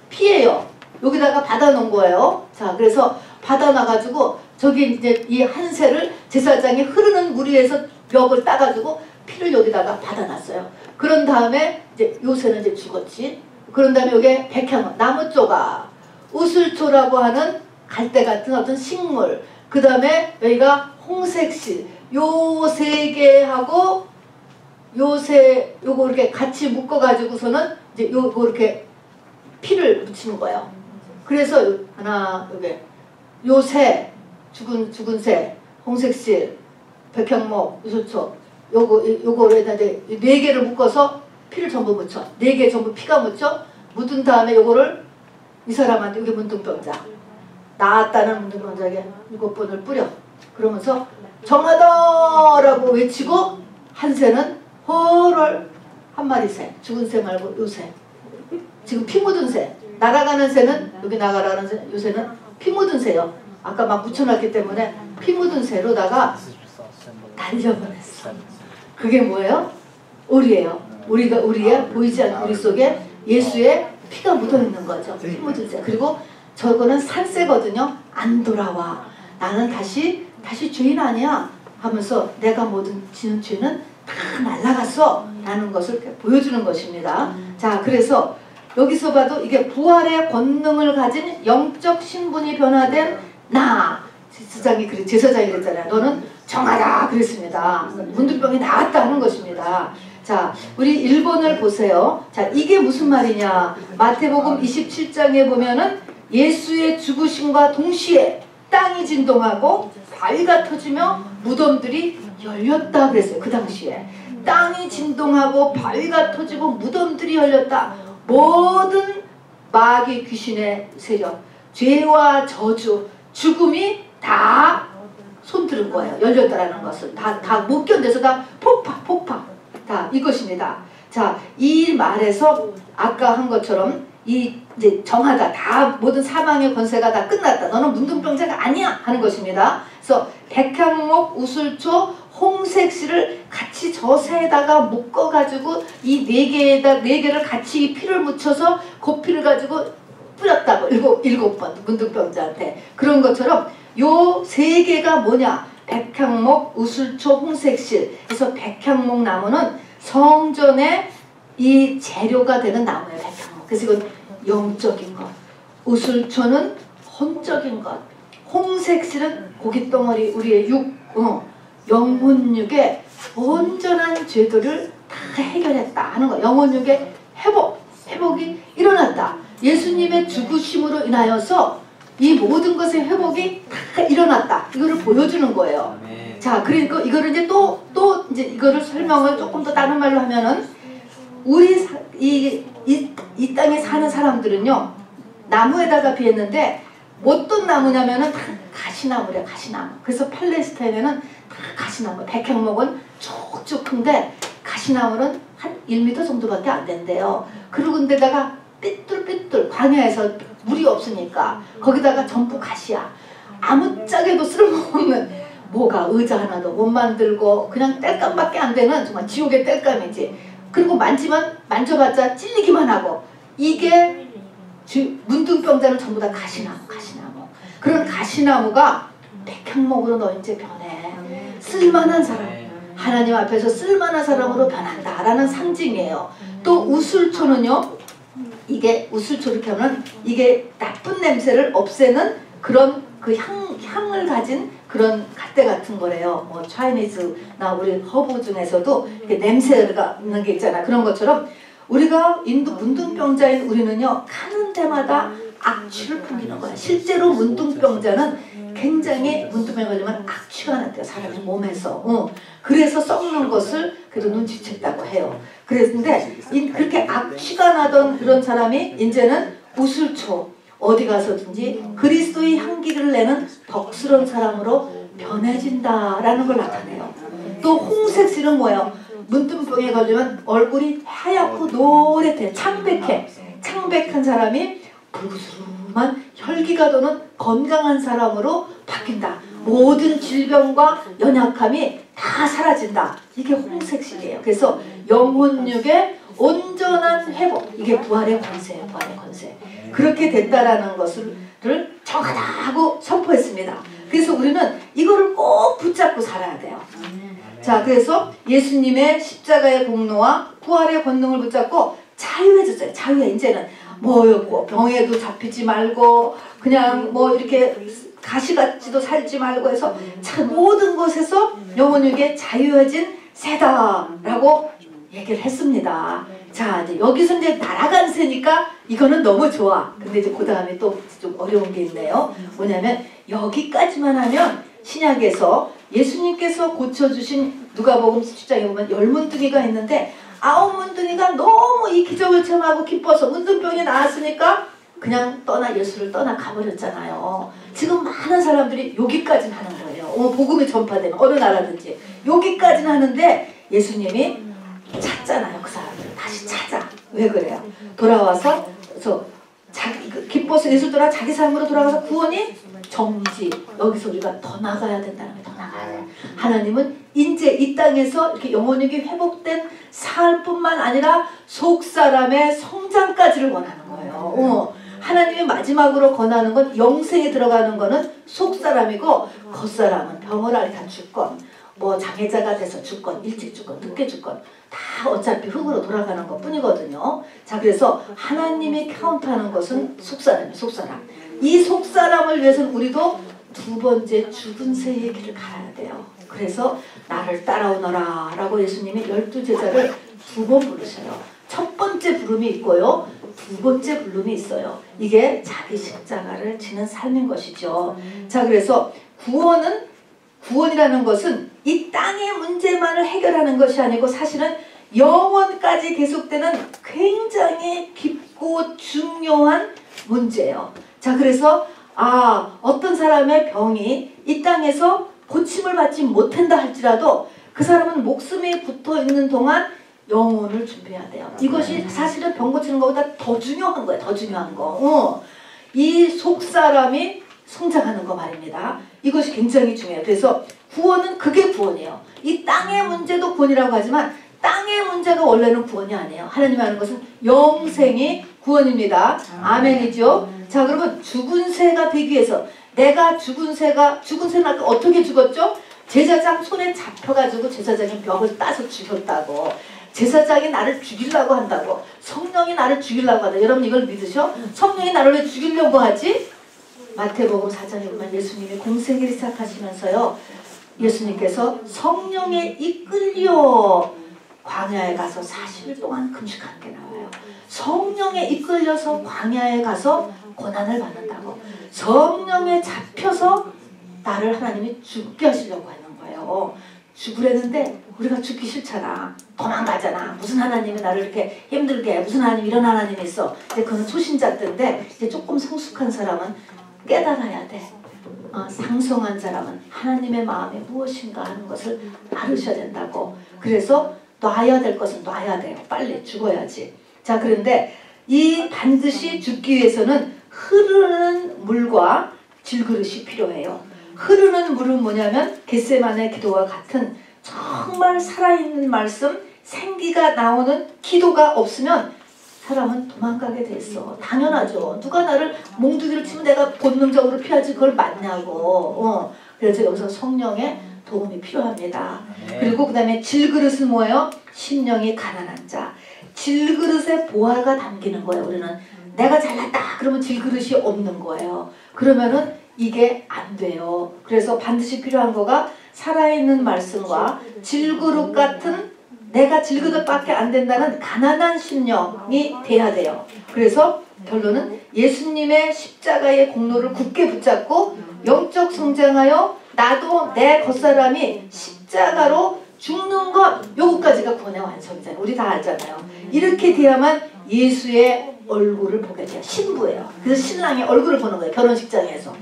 피예요. 여기다가 받아놓은 거예요. 자, 그래서 받아놔가지고 저기 이제 이 한 새를 제사장이 흐르는 물 위에서 멱을 따가지고 피를 여기다가 받아놨어요. 그런 다음에 이제 요 새는 이제 죽었지. 그런 다음에 여기 백향, 나무 조각, 우슬초라고 하는 갈대 같은 어떤 식물, 그 다음에 여기가 홍색실, 요 3개하고 요거 이렇게 같이 묶어가지고서는 이제 요거 이렇게 피를 묻히는 거예요. 그래서 하나, 요 새, 죽은 새, 홍색실, 백향목, 우슬초, 요거에다 이제 4개를 묶어서 피를 전부 묻혀. 4개 전부 피가 묻은 다음에 요거를 이 사람한테, 여기 문둥병자, 나았다는 문둥병자에게 7번을 뿌려. 그러면서 정하다라고 외치고 한 새는 호를, 한 마리 새, 죽은 새 말고 요 새, 지금 피 묻은 새, 날아가는 새는 여기 나가라는 새, 요 새는 피 묻은 새요. 아까 막 묻혀놨기 때문에 피 묻은 새로다가 날려보냈어. 그게 뭐예요? 우리예요. 우리의 보이지 않는 우리 속에 예수의 피가 묻어있는 거죠. 피 묻은 새. 그리고 저거는 산새거든요. 안 돌아와. 나는 다시 죄인 아니야 하면서 내가 모든 지는 죄는 다 날아갔어 라는 것을 보여주는 것입니다. 자, 그래서 여기서 봐도 이게 부활의 권능을 가진 영적 신분이 변화된 나. 제사장이 그랬잖아요. 너는 정하라 그랬습니다. 문둥병이 나았다 하는 것입니다. 자, 우리 1번을 보세요. 자, 이게 무슨 말이냐. 마태복음 27장에 보면은 예수의 죽으심과 동시에 땅이 진동하고 바위가 터지며 무덤들이 열렸다 그랬어요. 그 당시에 땅이 진동하고 바위가 터지고 무덤들이 열렸다. 모든 마귀 귀신의 세력, 죄와 저주, 죽음이 다 손들은 거예요. 열렸다라는 것은 다 못 견뎌서 다 폭파 다 이것입니다. 자, 이 말에서 아까 한 것처럼 이제 정하다, 다 모든 사망의 권세가 다 끝났다. 너는 문둥병자가 아니야 하는 것입니다. 그래서 백향목, 우슬초, 홍색실을 같이 젖에다가 묶어가지고 이 네 개를 같이 피를 묻혀서 그 피를 가지고 뿌렸다고 일곱 번 문둥병자한테. 그런 것처럼 요 세 개가 뭐냐? 백향목, 우슬초, 홍색실. 그래서 백향목 나무는 성전의 이 재료가 되는 나무예요. 백향목. 그래서 이건 영적인 것, 우슬초는 혼적인 것, 홍색실은 고깃덩어리, 우리의 영혼육의 온전한 죄들을 다 해결했다 하는 거. 영혼육의 회복이 일어났다. 예수님의 죽으심으로 인하여서 이 모든 것의 회복이 다 일어났다. 이거를 보여주는 거예요. 자, 그러니까 이거를 이제 또 이제 이거를 설명을 조금 더 다른 말로 하면은 우리 이 땅에 사는 사람들은요, 나무에다가 비했는데 어떤 나무냐면은 다 가시나무래, 가시나무. 그래서 팔레스타인에는 다 가시나무. 백향목은 쭉쭉 큰데 가시나무는 한 1m 정도밖에 안 된대요. 그리고 근데다가 삐뚤삐뚤 광야에서 물이 없으니까 거기다가 전부 가시야. 아무짝에도 쓸모없는, 뭐가 의자 하나도 못 만들고 그냥 땔감밖에 안 되는 정말 지옥의 땔감이지. 그리고 만져봤자 찔리기만 하고. 이게 문둥병자는 전부 다 가시나무. 그런 가시나무가 백향목으로 너 이제 변해. 쓸만한 사람, 하나님 앞에서 쓸만한 사람으로 변한다라는 상징이에요. 또 우슬초는요, 이게 우슬초 이렇게 하면 이게 나쁜 냄새를 없애는 그런 그 향을 가진 그런 갓대 같은 거래요. 뭐 차이니즈나 우리 허브 중에서도 냄새가 있는 게 있잖아. 그런 것처럼 우리가 문둥병자인 우리는요, 가는 데마다 악취를 풍기는 거야. 실제로 문둥병자는 굉장히 문둥병에 걸리면 악취가 났대요. 사람의 몸에서. 그래서 썩는 것을 그래도 눈치챘다고 해요. 그랬는데 그렇게 악취가 나던 그런 사람이 이제는 우슬초, 어디 가서든지 그리스도의 향기를 내는 덕스러운 사람으로 변해진다라는 걸 나타내요. 또 홍색실은 뭐예요? 문둥병에 걸리면 얼굴이 하얗고 노랗대. 창백한 사람이 불구스름한 혈기가 도는 건강한 사람으로 바뀐다. 모든 질병과 연약함이 다 사라진다. 이게 홍색실이에요. 그래서 영혼육의 온전한 회복, 이게 부활의 권세예요. 부활의 권세. 그렇게 됐다라는 것을 정하다고 선포했습니다. 그래서 우리는 이거를 꼭 붙잡고 살아야 돼요. 자, 그래서 예수님의 십자가의 공로와 부활의 권능을 붙잡고 자유해졌어요. 자유해. 이제는 뭐 병에도 잡히지 말고 그냥 뭐 이렇게 가시같이도 살지 말고 해서 모든 것에서 영혼육에 자유해진 새다라고 얘기를 했습니다. 자, 이제 여기서 이제 날아간 새니까 이거는 너무 좋아. 근데 이제 그 다음에 또 좀 어려운 게 있네요. 뭐냐면 여기까지만 하면 신약에서 예수님께서 고쳐주신 누가복음 17장에 보면 10문둥이가 있는데 9문둥이가 너무 이 기적을 체험하고 기뻐서 문둥병이 나았으니까 그냥 예수를 떠나 가버렸잖아요. 지금 많은 사람들이 여기까지는 하는 거예요. 복음이 전파되면 어느 나라든지 여기까지는 하는데 예수님이 찾잖아요. 그 사람들을 다시 찾아. 왜 그래요? 돌아와서 기뻐서 예수 떠나 자기 삶으로 돌아가서 구원이 정지. 여기서 우리가 더 나가야 된다는 게 더 나가야 돼. 하나님은 이제 이 땅에서 이렇게 영혼육이 회복된 삶뿐만 아니라 속사람의 성장까지를 원하는 거예요. 하나님이 마지막으로 권하는 건 영생에 들어가는 거는 속사람이고 겉사람은 병을 앓다 죽건 뭐 장애자가 돼서 죽건 일찍 죽건 늦게 죽건 다 어차피 흙으로 돌아가는 것 뿐이거든요. 자, 그래서 하나님이 카운트하는 것은 속사람이에요. 속사람. 이 속사람을 위해서는 우리도 두 번째 죽은 새의 길을 갈아야 돼요. 그래서 나를 따라오너라 라고 예수님이 12제자를 2번 부르셔요. 첫 번째 부름이 있고요. 두 번째 부름이 있어요. 이게 자기 십자가를 지는 삶인 것이죠. 자, 그래서 구원이라는 것은 이 땅의 문제만을 해결하는 것이 아니고 사실은 영원까지 계속되는 굉장히 깊고 중요한 문제예요. 자, 그래서 어떤 사람의 병이 이 땅에서 고침을 받지 못한다 할지라도 그 사람은 목숨이 붙어 있는 동안 영혼을 준비해야 돼요. 이것이 사실은 병 고치는 것보다 더 중요한 거예요. 더 중요한 거. 이 속사람이 성장하는 거 말입니다. 이것이 굉장히 중요해요. 그래서 구원은 그게 구원이에요. 이 땅의 문제도 구원이라고 하지만 땅의 문제가 원래는 구원이 아니에요. 하나님이 하는 것은 영생이 구원입니다. 아멘이죠. 자, 그러면 죽은 새가 되기 위해서 내가 죽은 새는 아까 어떻게 죽었죠? 제사장 손에 잡혀가지고 제사장이 벽을 따서 죽였다고. 제사장이 나를 죽이려고 한다고. 성령이 나를 죽이려고 한다. 여러분 이걸 믿으셔? 성령이 나를 왜 죽이려고 하지? 마태복음 4장에 보면 예수님이 공생애를 시작하시면서요, 예수님께서 성령에 이끌려 광야에 가서 40일 동안 금식하는 게 나와요. 성령에 이끌려서 광야에 가서 고난을 받는다고. 성령에 잡혀서 나를 하나님이 죽게 하시려고 하는 거예요. 죽으려는데 우리가 죽기 싫잖아. 도망가잖아. 무슨 하나님이 나를 이렇게 힘들게 해. 무슨 하나님, 이런 하나님이 있어. 근데 그건 초신자 때인데 이제 조금 성숙한 사람은 깨달아야 돼. 상성한 사람은 하나님의 마음이 무엇인가 하는 것을 알으셔야 된다고. 그래서 놔야 될 것은 놔야 돼요. 빨리 죽어야지. 자, 그런데 이 반드시 죽기 위해서는 흐르는 물과 질그릇이 필요해요. 흐르는 물은 뭐냐면 겟세마네 기도와 같은 정말 살아있는 말씀, 생기가 나오는 기도가 없으면 사람은 도망가게 됐어. 당연하죠. 누가 나를 몽둥이를 치면 내가 본능적으로 피하지 그걸 맞냐고. 그래서 여기서 성령의 도움이 필요합니다. 그리고 그 다음에 질그릇은 뭐예요? 심령이 가난한 자. 질그릇에 보화가 담기는 거예요. 우리는 내가 잘났다 그러면 질그릇이 없는 거예요. 그러면은 이게 안 돼요. 그래서 반드시 필요한 거가 살아있는 말씀과 질그릇 같은, 내가 질그릇밖에 안 된다는 가난한 심령이 돼야 돼요. 그래서 결론은 예수님의 십자가의 공로를 굳게 붙잡고 영적 성장하여 나도 내 겉사람이 십자가로 죽는 것, 요거까지가 구원의 완성이잖아요. 우리 다 알잖아요. 이렇게 돼야만 예수의 얼굴을 보게 돼요. 신부예요. 그래서 신랑의 얼굴을 보는 거예요. 결혼식장에서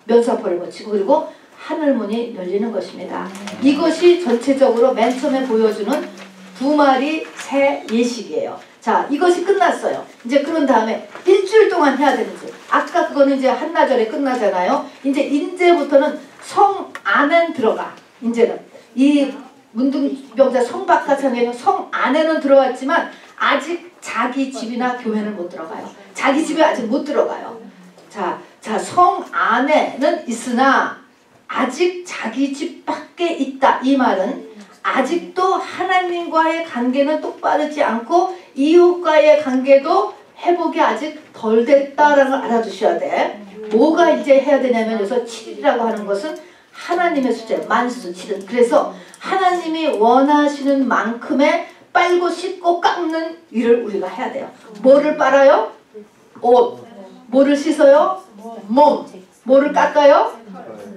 면사포를 거치고, 그리고 하늘문이 열리는 것입니다. 이것이 전체적으로 맨 처음에 보여주는 두 마리 새 예식이에요. 자, 이것이 끝났어요. 이제 그런 다음에 일주일 동안 해야 되는지. 아까 그거는 이제 한나절에 끝나잖아요. 이제부터는 성 안에 들어가. 이제는 이 문둥병자 성 바깥에 성 안에는 들어왔지만 아직 자기 집이나 교회는 못 들어가요. 자기 집에 아직 못 들어가요. 자, 성 안에는 있으나 아직 자기 집 밖에 있다. 이 말은 아직도 하나님과의 관계는 똑바르지 않고 이웃과의 관계도 회복이 아직 덜 됐다라는 걸 알아두셔야 돼. 뭐가 이제 해야 되냐면 여기서 7이라고 하는 것은 하나님의 숫자, 만수 7은. 그래서 하나님이 원하시는 만큼의 빨고 씻고 깎는 일을 우리가 해야 돼요. 뭐를 빨아요? 옷. 뭐를 씻어요? 몸. 뭐를 깎아요?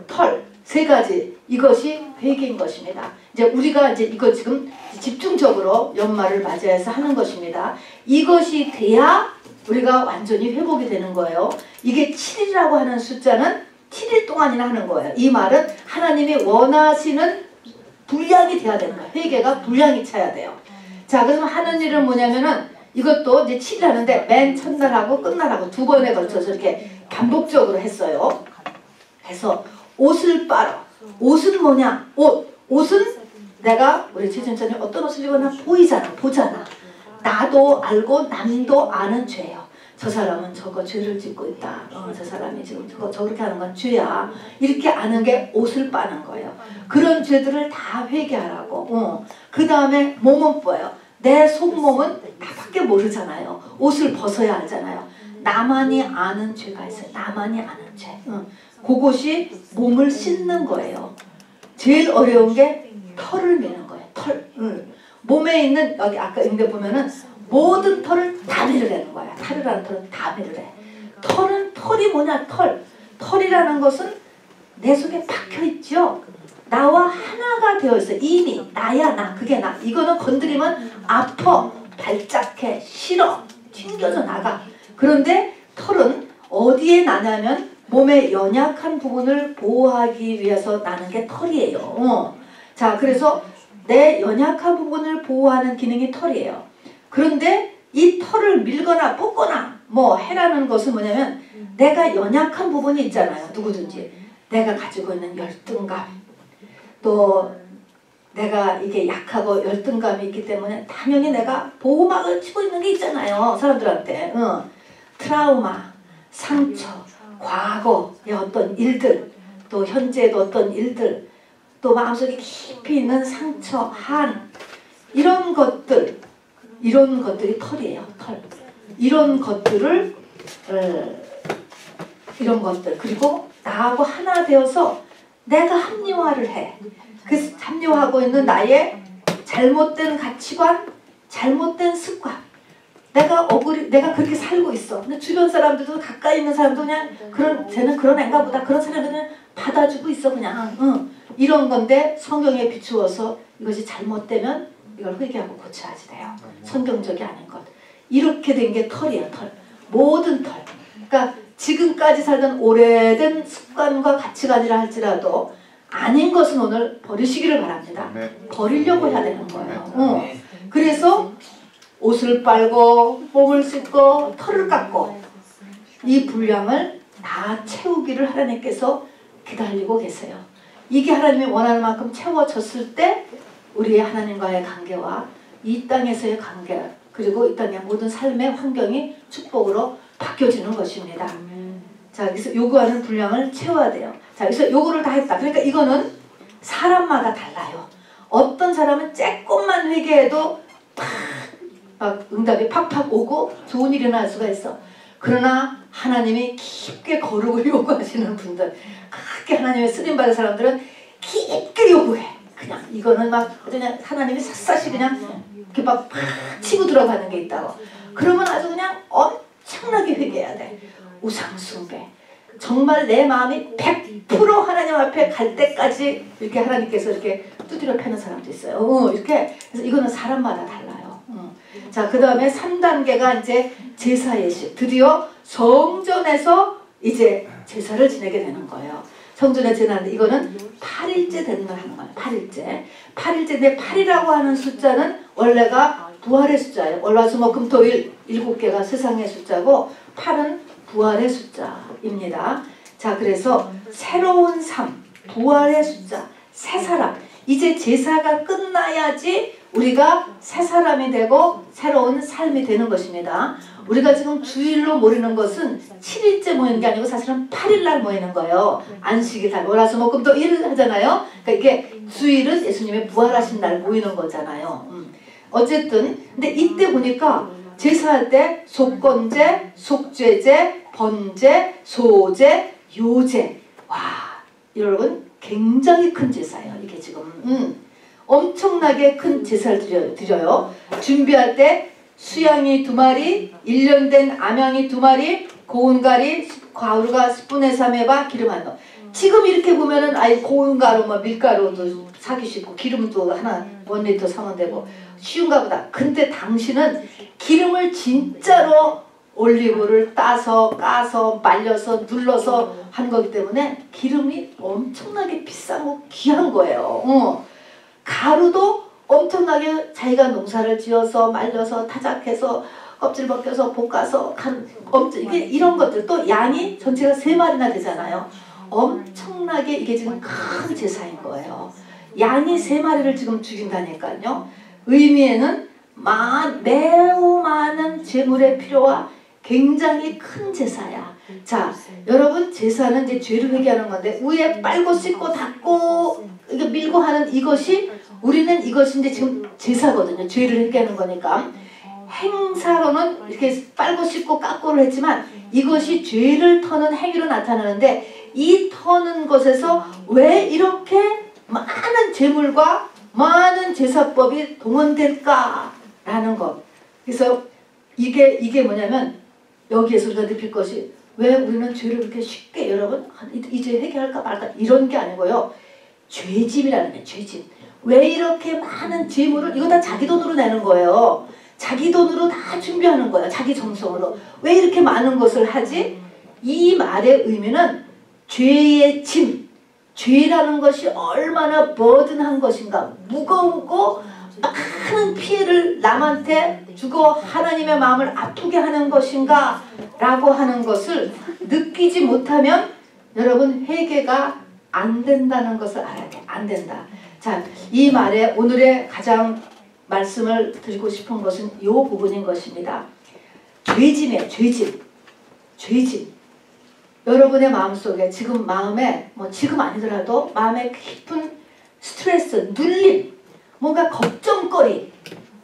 털. 세 가지. 이것이 회개인 것입니다. 이제 우리가 이제 이거 지금 집중적으로 연말을 맞이해서 하는 것입니다. 이것이 돼야 우리가 완전히 회복이 되는 거예요. 이게 7이라고 하는 숫자는 7일 동안이나 하는 거예요. 이 말은 하나님이 원하시는 분량이 돼야 되는 거예요. 회개가 분량이 차야 돼요. 자, 그래서 하는 일은 뭐냐면은 이것도 이제 7일 하는데 맨 첫날하고 끝날하고 두 번에 걸쳐서 이렇게 반복적으로 했어요. 그래서 옷을 빨아. 옷은 뭐냐? 옷은 내가 우리 최전자님 어떤 옷을 입었나 보이잖아. 보잖아. 나도 알고 남도 아는 죄예요. 저 사람은 저거 죄를 짓고 있다. 저 사람이 지금 저렇게 하는 건 죄야. 이렇게 아는 게 옷을 빠는 거예요. 그런 죄들을 다 회개하라고. 그 다음에 몸은 뭐예요? 내 속몸은 나밖에 모르잖아요. 옷을 벗어야 알잖아요. 나만이 아는 죄가 있어요. 나만이 아는 죄. 그것이 몸을 씻는 거예요. 제일 어려운 게 털을 미는 거예요. 털. 몸에 있는 여기 아까 인데 보면은 모든 털을 다 밀어내는 거야. 털이라는 털은 다 밀어내. 털이 뭐냐? 털이라는 것은 내 속에 박혀 있죠. 나와 하나가 되어 있어. 이미 나야 나. 그게 나. 이거는 건드리면 아파. 발작해. 싫어. 튕겨져 나가. 그런데 털은 어디에 나냐면 몸의 연약한 부분을 보호하기 위해서 나는 게 털이에요. 자, 그래서 내 연약한 부분을 보호하는 기능이 털이에요. 그런데 이 털을 밀거나 뽑거나 뭐 해라는 것은 뭐냐면 내가 연약한 부분이 있잖아요. 누구든지. 내가 가지고 있는 열등감, 또 내가 이게 약하고 열등감이 있기 때문에 당연히 내가 보호막을 치고 있는 게 있잖아요. 사람들한테. 트라우마, 상처, 과거의 어떤 일들, 또 현재의 어떤 일들, 또 마음속에 깊이 있는 상처, 한, 이런 것들이 털이에요. 털. 이런 것들 그리고 나하고 하나 되어서 내가 합리화를 해. 그래서 합리화하고 있는 나의 잘못된 가치관, 잘못된 습관. 내가 그렇게 살고 있어. 근데 주변 사람들도 가까이 있는 사람도 그냥 쟤는 그런 애인가 보다. 그런 사람들은 그냥 받아주고 있어 그냥. 이런 건데 성경에 비추어서 이것이 잘못되면 이걸 회개하고 고쳐야지 돼요. 성경적이 아닌 것. 이렇게 된 게 털이에요. 털. 모든 털. 그러니까 지금까지 살던 오래된 습관과 가치관이라 할지라도 아닌 것은 오늘 버리시기를 바랍니다. 버리려고 해야 되는 거예요. 그래서 옷을 빨고 몸을 씻고 털을 깎고 이 분량을 다 채우기를 하나님께서 기다리고 계세요. 이게 하나님이 원하는 만큼 채워졌을 때 우리의 하나님과의 관계와 이 땅에서의 관계 그리고 이 땅의 모든 삶의 환경이 축복으로 바뀌어지는 것입니다. 자, 그래서 요구하는 분량을 채워야 돼요. 자, 그래서 요거를 다 했다. 그러니까 이거는 사람마다 달라요. 어떤 사람은 조금만 회개해도 막 응답이 팍팍 오고 좋은 일이 날 수가 있어. 그러나 하나님이 깊게 거룩을 요구하시는 분들, 그렇게 하나님의 쓰임받은 사람들은 깊게 요구해. 그냥 이거는 막 그냥 하나님이 샅샅이 그냥 이렇게 막 치고 들어가는 게 있다고. 그러면 아주 그냥 엄청나게 회개해야 돼. 우상숭배. 정말 내 마음이 100% 하나님 앞에 갈 때까지 이렇게 하나님께서 이렇게 두드려 패는 사람도 있어요. 이렇게. 그래서 이거는 사람마다 달라요. 자, 그 다음에 3단계가 이제 제사예식. 드디어 성전에서 이제 제사를 지내게 되는 거예요. 성전에 지내는데 이거는 8일째 되는 걸 하는 거예요. 8일째. 8일째인데 8이라고 하는 숫자는 원래가 부활의 숫자예요. 월화수목금토일 7개가 세상의 숫자고 8은 부활의 숫자입니다. 자, 그래서 새로운 삶, 부활의 숫자, 새 사람. 이제 제사가 끝나야지 우리가 새 사람이 되고 새로운 삶이 되는 것입니다. 우리가 지금 주일로 모이는 것은 7일째 모이는 게 아니고 사실은 8일날 모이는 거예요. 안식일 달, 월화수목금토일 하잖아요. 그러니까 이게 주일은 예수님의 부활하신 날 모이는 거잖아요. 어쨌든 근데 이때 보니까 제사할 때 속건제, 속죄제, 번제, 소제, 요제. 와, 여러분 굉장히 큰 제사예요. 이게 지금 엄청나게 큰 제사를 드려요. 준비할 때 수양이 2마리, 1년 된 암양이 2마리, 고운 가리, 가루가 10분의 3에 봐, 기름 1 넣어. 지금 이렇게 보면은 아예 고운 가루, 뭐 밀가루도 사기 쉽고 기름도 하나 1리터 사면 되고 쉬운가 보다. 근데 당신은 기름을 진짜로 올리브를 따서 까서 말려서 눌러서 한 거기 때문에 기름이 엄청나게 비싸고 귀한 거예요. 가루도 엄청나게 자기가 농사를 지어서 말려서 타작해서 껍질 벗겨서 볶아서 이게 이런 것들 또 양이 전체가 3마리나 되잖아요. 엄청나게 이게 지금 큰 제사인 거예요. 양이 3마리를 지금 죽인다니까요. 의미에는 매우 많은 재물의 필요와 굉장히 큰 제사야. 자, 여러분 제사는 이제 죄를 회개하는 건데 위에 빨고 씻고 닦고 이게 밀고 하는 이것이 우리는 이것이 이제 지금 제사거든요. 죄를 회개하는 거니까. 행사로는 이렇게 빨고 씻고 깎고를 했지만 이것이 죄를 터는 행위로 나타나는데 이 터는 것에서 왜 이렇게 많은 재물과 많은 제사법이 동원될까라는 것. 그래서 이게 뭐냐면 여기에서 우리가 느낄 것이 왜 우리는 죄를 그렇게 쉽게 여러분 이제 회개할까 말까 이런 게 아니고요. 죄짐이라는 게 죄짐. 왜 이렇게 많은 재물을 이거 다 자기 돈으로 내는 거예요. 자기 돈으로 다 준비하는 거예요. 자기 정성으로. 왜 이렇게 많은 것을 하지? 이 말의 의미는 죄의 짐. 죄라는 것이 얼마나 버든한 것인가. 무거우고 많은 피해를 남한테 주고 하나님의 마음을 아프게 하는 것인가 라고 하는 것을 느끼지 못하면 여러분 회개가 안 된다는 것을 알아야 돼. 안 된다. 자, 이 말에 오늘의 가장 말씀을 드리고 싶은 것은 이 부분인 것입니다. 죄짐이에요. 죄짐. 죄짐. 여러분의 마음속에 지금 마음에 뭐 지금 아니더라도 마음에 깊은 스트레스, 눌림, 뭔가 걱정거리,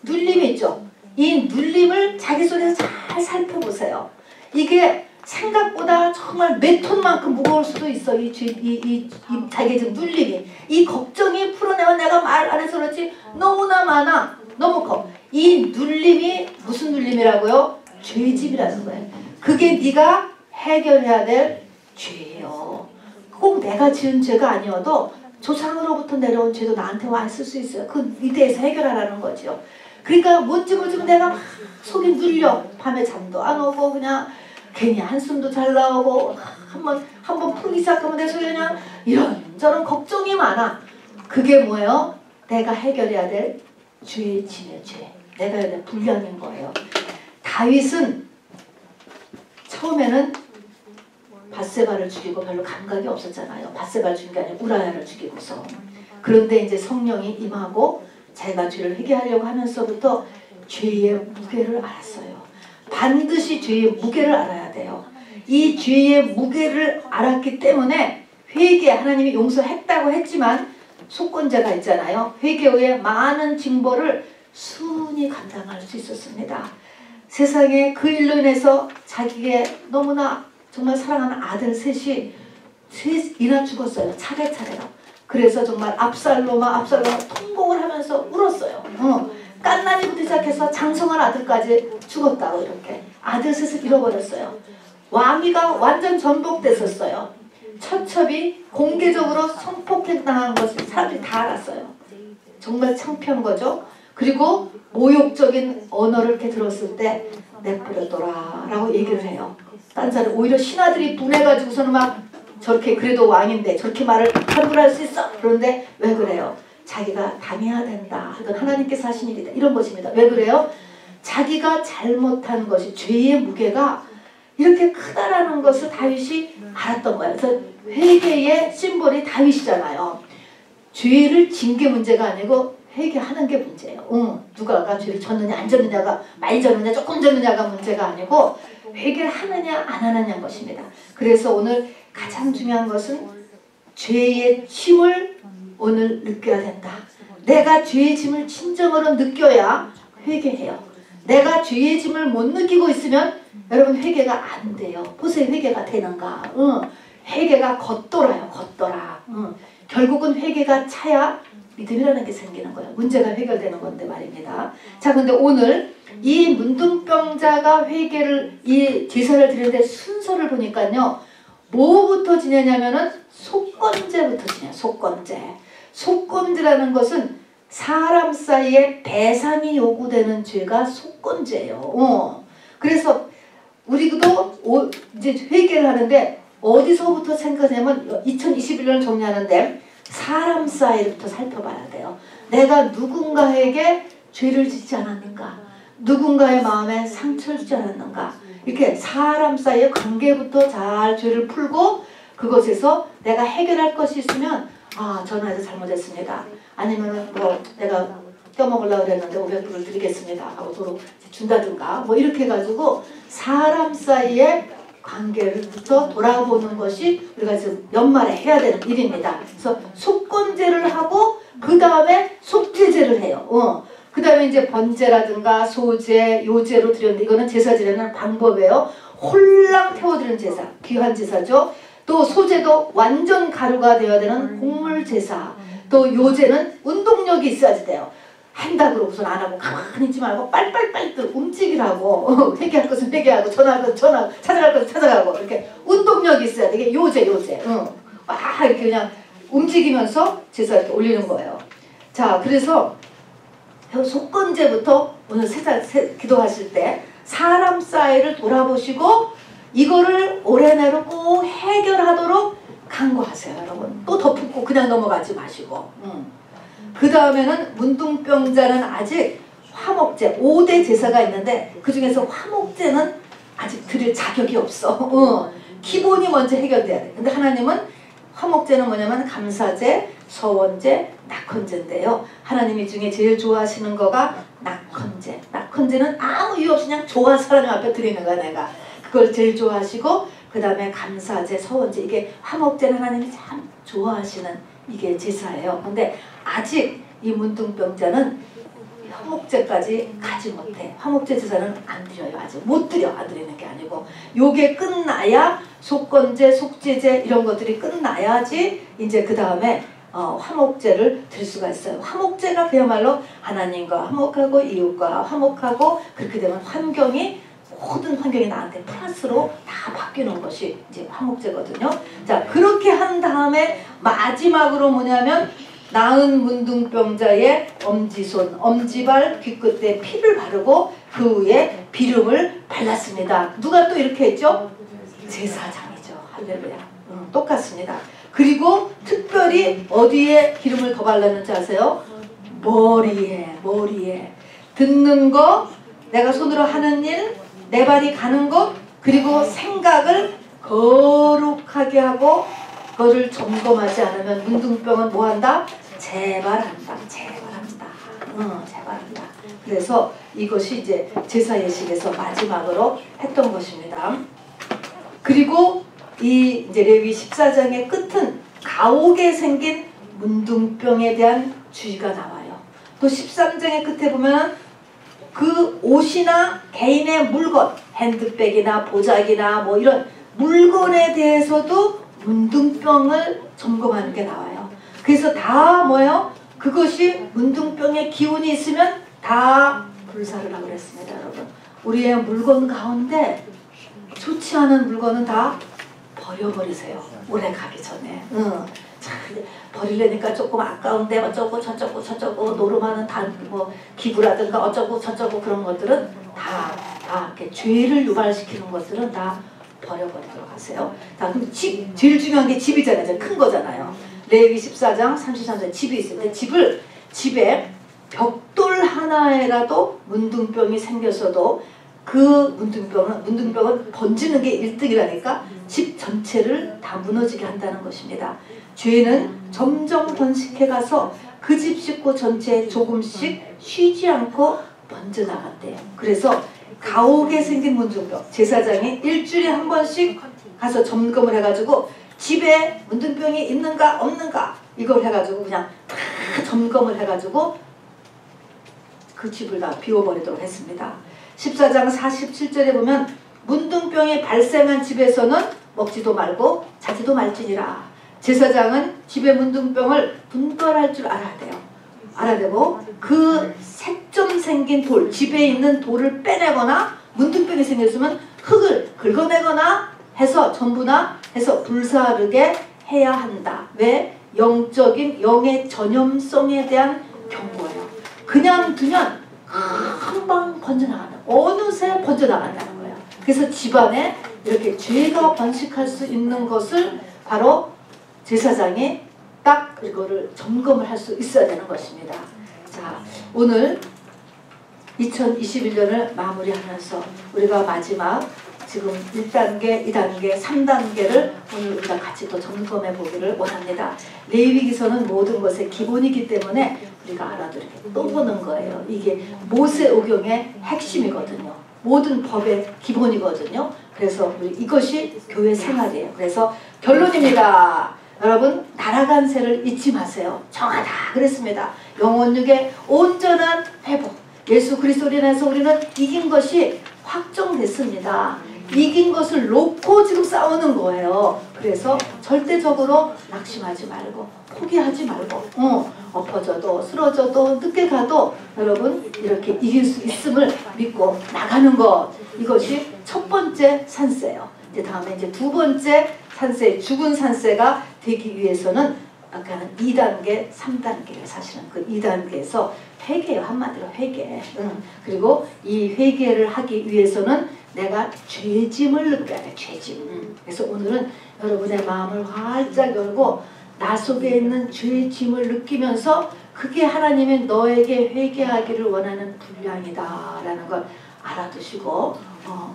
눌림이 있죠. 이 눌림을 자기 속에서 잘 살펴보세요. 이게 생각보다 정말 몇 톤만큼 무거울 수도 있어. 자기의 지금 눌림이. 이 걱정이 풀어내면 내가 말 안 해서 그렇지 너무나 많아. 너무 커. 이 눌림이 무슨 눌림이라고요? 죄짐이라는 거예요. 그게 네가 해결해야 될 죄예요. 꼭 내가 지은 죄가 아니어도 조상으로부터 내려온 죄도 나한테 와 있을 수 있어요. 그 이대에서 해결하라는 거죠. 그러니까 뭔지 모르지만 내가 막 속이 눌려. 밤에 잠도 안 오고 그냥 괜히 한숨도 잘 나오고 한번 풀기 시작하면 내 속에 그냥 이런저런 걱정이 많아. 그게 뭐예요? 내가 해결해야 될 죄의 짐의 죄. 내가 해야 될 분량인 거예요. 다윗은 처음에는 밧세바를 죽이고 별로 감각이 없었잖아요. 밧세바를 죽인 게 아니라 우라야를 죽이고서. 그런데 이제 성령이 임하고 자기가 죄를 회개하려고 하면서부터 죄의 무게를 알았어요. 반드시 죄의 무게를 알아야 돼요. 이 죄의 무게를 알았기 때문에 회개, 하나님이 용서했다고 했지만 속건제가 있잖아요. 회개 후에 많은 징벌을 순히 감당할 수 있었습니다. 세상에 그 일로 인해서 자기의 너무나 정말 사랑하는 아들 셋이나 죽었어요. 차례차례로. 그래서 정말 압살롬아 통곡을 하면서 울었어요. 깐나니부터 시작해서 장성한 아들까지 죽었다고 이렇게. 아들 셋을 잃어버렸어요. 왕위가 완전 전복됐었어요. 처첩이 공개적으로 성폭행당한 것을 사람들이 다 알았어요. 정말 창피한 거죠. 그리고 모욕적인 언어를 이렇게 들었을 때 내버려둬라 라고 얘기를 해요. 딴 사람 오히려 신하들이 분해가지고서는 막 저렇게 그래도 왕인데 저렇게 말을 함부로 할 수 있어? 그런데 왜 그래요? 자기가 당해야 된다. 이건 하나님께서 하신 일이다. 이런 것입니다. 왜 그래요? 자기가 잘못한 것이 죄의 무게가 이렇게 크다라는 것을 다윗이 알았던 거예요. 그래서 회개의 심볼이 다윗이잖아요. 죄를 진 게 문제가 아니고 회개하는 게 문제예요. 누가가 죄를 졌느냐 안 졌느냐가 많이 졌느냐 조금 졌느냐가 문제가 아니고 회개를 하느냐 안 하느냐인 것입니다. 그래서 오늘 가장 중요한 것은 죄의 짐을 오늘 느껴야 된다. 내가 죄의 짐을 진정으로 느껴야 회개해요. 내가 죄의 짐을 못 느끼고 있으면 여러분 회개가 안 돼요. 보세요. 회개가 되는가? 회개가 겉돌아요. 겉돌아. 결국은 회개가 차야 믿음이라는 게 생기는 거예요. 문제가 해결되는 건데 말입니다. 자, 근데 오늘 이 문둥병자가 회개를 이 제사를 드리는데 순서를 보니까요. 뭐부터 지내냐면은 속건제부터 지내요. 속건제. 속건제라는 것은 사람 사이에 배상이 요구되는 죄가 속건제예요. 그래서 우리도 이제 회개를 하는데 어디서부터 생각하냐면 2021년을 정리하는데 사람 사이부터 살펴봐야 돼요. 내가 누군가에게 죄를 짓지 않았는가? 누군가의 마음에 상처를 주지 않았는가? 이렇게 사람 사이의 관계부터 잘 죄를 풀고 그것에서 내가 해결할 것이 있으면 전화해서 잘못했습니다. 아니면은 뭐 내가 껴먹으려고 그랬는데 500불을 드리겠습니다 하고 도로 준다든가 뭐 이렇게 해가지고 사람 사이의 관계부터 돌아보는 것이 우리가 지금 연말에 해야 되는 일입니다. 그래서 속건제를 하고 그 다음에 속죄제를 해요. 그 다음에 이제 번제라든가 소제, 요제로 드렸는데 이거는 제사 지내는 방법이에요. 홀랑 태워드리는 제사, 귀한 제사죠. 또 소제도 완전 가루가 되어야 되는 곡물 제사. 또 요제는 운동력이 있어야지 돼요. 한다고 우선 안 하고 가만히 있지 말고 빨빨빨 움직이라고. 회개할 것은 회개하고 전화할 것은 전화하고 찾아갈 것은 찾아가고 이렇게 운동력이 있어야 돼. 이게 요제. 이렇게 그냥 움직이면서 제사 이렇게 올리는 거예요. 자, 그래서 속건제부터 오늘 기도하실 때 사람 사이를 돌아보시고 이거를 올해 내로 꼭 해결하도록 간구하세요, 여러분. 또 덮고 그냥 넘어가지 마시고. 그 다음에는 문둥병자는 아직 화목제 5대 제사가 있는데 그 중에서 화목제는 아직 드릴 자격이 없어. 기본이 먼저 해결돼야 돼. 근데 하나님은 화목제는 뭐냐면 감사제, 서원제, 낙헌제인데요. 하나님이 중에 제일 좋아하시는 거가 낙헌제. 낙헌제는 아무 이유 없이 그냥 좋아서 하나님 앞에 드리는 거야, 내가. 그걸 제일 좋아하시고 그 다음에 감사제, 서원제, 이게 화목제는 하나님이 참 좋아하시는 이게 제사예요. 근데 아직 이 문둥병자는 화목제까지 가지 못해. 화목제 제사는 안 드려요. 아직 못 드려. 안 드리는 게 아니고 요게 끝나야 속건제, 속죄제 이런 것들이 끝나야지 이제 그 다음에 화목제를 드릴 수가 있어요. 화목제가 그야말로 하나님과 화목하고 이웃과 화목하고 그렇게 되면 모든 환경이 나한테 플러스로 다 바뀌는 것이 이제 화목제거든요. 자, 그렇게 한 다음에 마지막으로 뭐냐면 나은 문둥병자의 엄지손, 엄지발, 귀끝에 피를 바르고 그 위에 기름을 발랐습니다. 누가 또 이렇게 했죠? 제사장이죠. 할렐루야. 똑같습니다. 그리고 특별히 어디에 기름을 더 발랐는지 아세요? 머리에. 듣는 거, 내가 손으로 하는 일, 내 발이 가는 것, 그리고 생각을 거룩하게 하고 그거를 점검하지 않으면 문둥병은 뭐한다? 재발한다. 그래서 이것이 이제 제사 예식에서 마지막으로 했던 것입니다. 그리고 이 이제 레위 14장의 끝은 가옥에 생긴 문둥병에 대한 주의가 나와요. 또 13장의 끝에 보면 그 옷이나 개인의 물건, 핸드백이나 보자기나 뭐 이런 물건에 대해서도 문둥병을 점검하는 게 나와요. 그래서 다 뭐예요? 그것이 문둥병의 기운이 있으면 다 불사를 하고 그랬습니다, 여러분. 우리의 물건 가운데 좋지 않은 물건은 다 버려버리세요. 오래 가기 전에. 버리려니까 조금 아까운데 어쩌고 저쩌고 노름하는 뭐 기부라든가 어쩌고 저쩌고 그런 것들은 다 이렇게 죄를 유발시키는 것들은 다 버려버리도록 하세요. 자, 그럼 제일 중요한 게 집이잖아요. 큰 거잖아요. 레위기 14장 33절 집이 있을 때 집에 벽돌 하나에라도 문둥병이 생겼어도 그 문둥병은 번지는 게 1등이라니까 집 전체를 다 무너지게 한다는 것입니다. 죄는 점점 번식해가서 그 집 식구 전체에 조금씩 쉬지 않고 번져나간대요. 그래서 가옥에 생긴 문둥병, 제사장이 일주일에 한 번씩 가서 점검을 해가지고 집에 문둥병이 있는가 없는가 이걸 해가지고 그냥 다 점검을 해가지고 그 집을 다 비워버리도록 했습니다. 14장 47절에 보면 문둥병이 발생한 집에서는 먹지도 말고 자지도 말지니라. 제사장은 집의 문둥병을 분별할 줄 알아야 돼요. 알아야 되고 그 색점 생긴 돌, 집에 있는 돌을 빼내거나 문둥병이 생겼으면 흙을 긁어내거나 해서 전부나 해서 불사르게 해야 한다. 왜? 영의 전염성에 대한 경고예요. 그냥 두면 금방 번져나간다. 어느새 번져나간다는 거예요. 그래서 집안에 이렇게 죄가 번식할 수 있는 것을 바로 제사장이 딱 이거를 점검을 할 수 있어야 되는 것입니다. 자, 오늘 2021년을 마무리하면서 우리가 마지막 지금 1단계, 2단계, 3단계를 오늘 우리가 같이 또 점검해 보기를 원합니다. 레위기서는 모든 것의 기본이기 때문에 우리가 알아도 이렇게 또 보는 거예요. 이게 모세오경의 핵심이거든요. 모든 법의 기본이거든요. 그래서 이것이 교회 생활이에요. 그래서 결론입니다. 여러분, 날아간 새를 잊지 마세요. 정하다 그랬습니다. 영혼육의 온전한 회복, 예수 그리스도로 인해서 우리는 이긴 것이 확정됐습니다. 이긴 것을 놓고 지금 싸우는 거예요. 그래서 절대적으로 낙심하지 말고 포기하지 말고 엎어져도 쓰러져도 늦게 가도 여러분 이렇게 이길 수 있음을 믿고 나가는 것, 이것이 첫 번째 산세예요. 이제 다음에 이제 두 번째 산세, 죽은 산세가 되기 위해서는 아까는 2단계, 3단계를 사실은 그 2단계에서 회개예요. 한마디로 회개. 그리고 이 회개를 하기 위해서는 내가 죄짐을 느껴야 돼. 죄짐. 그래서 오늘은 여러분의 마음을 활짝 열고 나 속에 있는 죄짐을 느끼면서 그게 하나님이 너에게 회개하기를 원하는 분량이다 라는 걸 알아두시고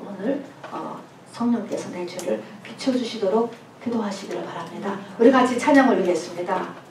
오늘 성령께서 내 죄를 비춰주시도록 기도하시기를 바랍니다. 우리 같이 찬양 올리겠습니다.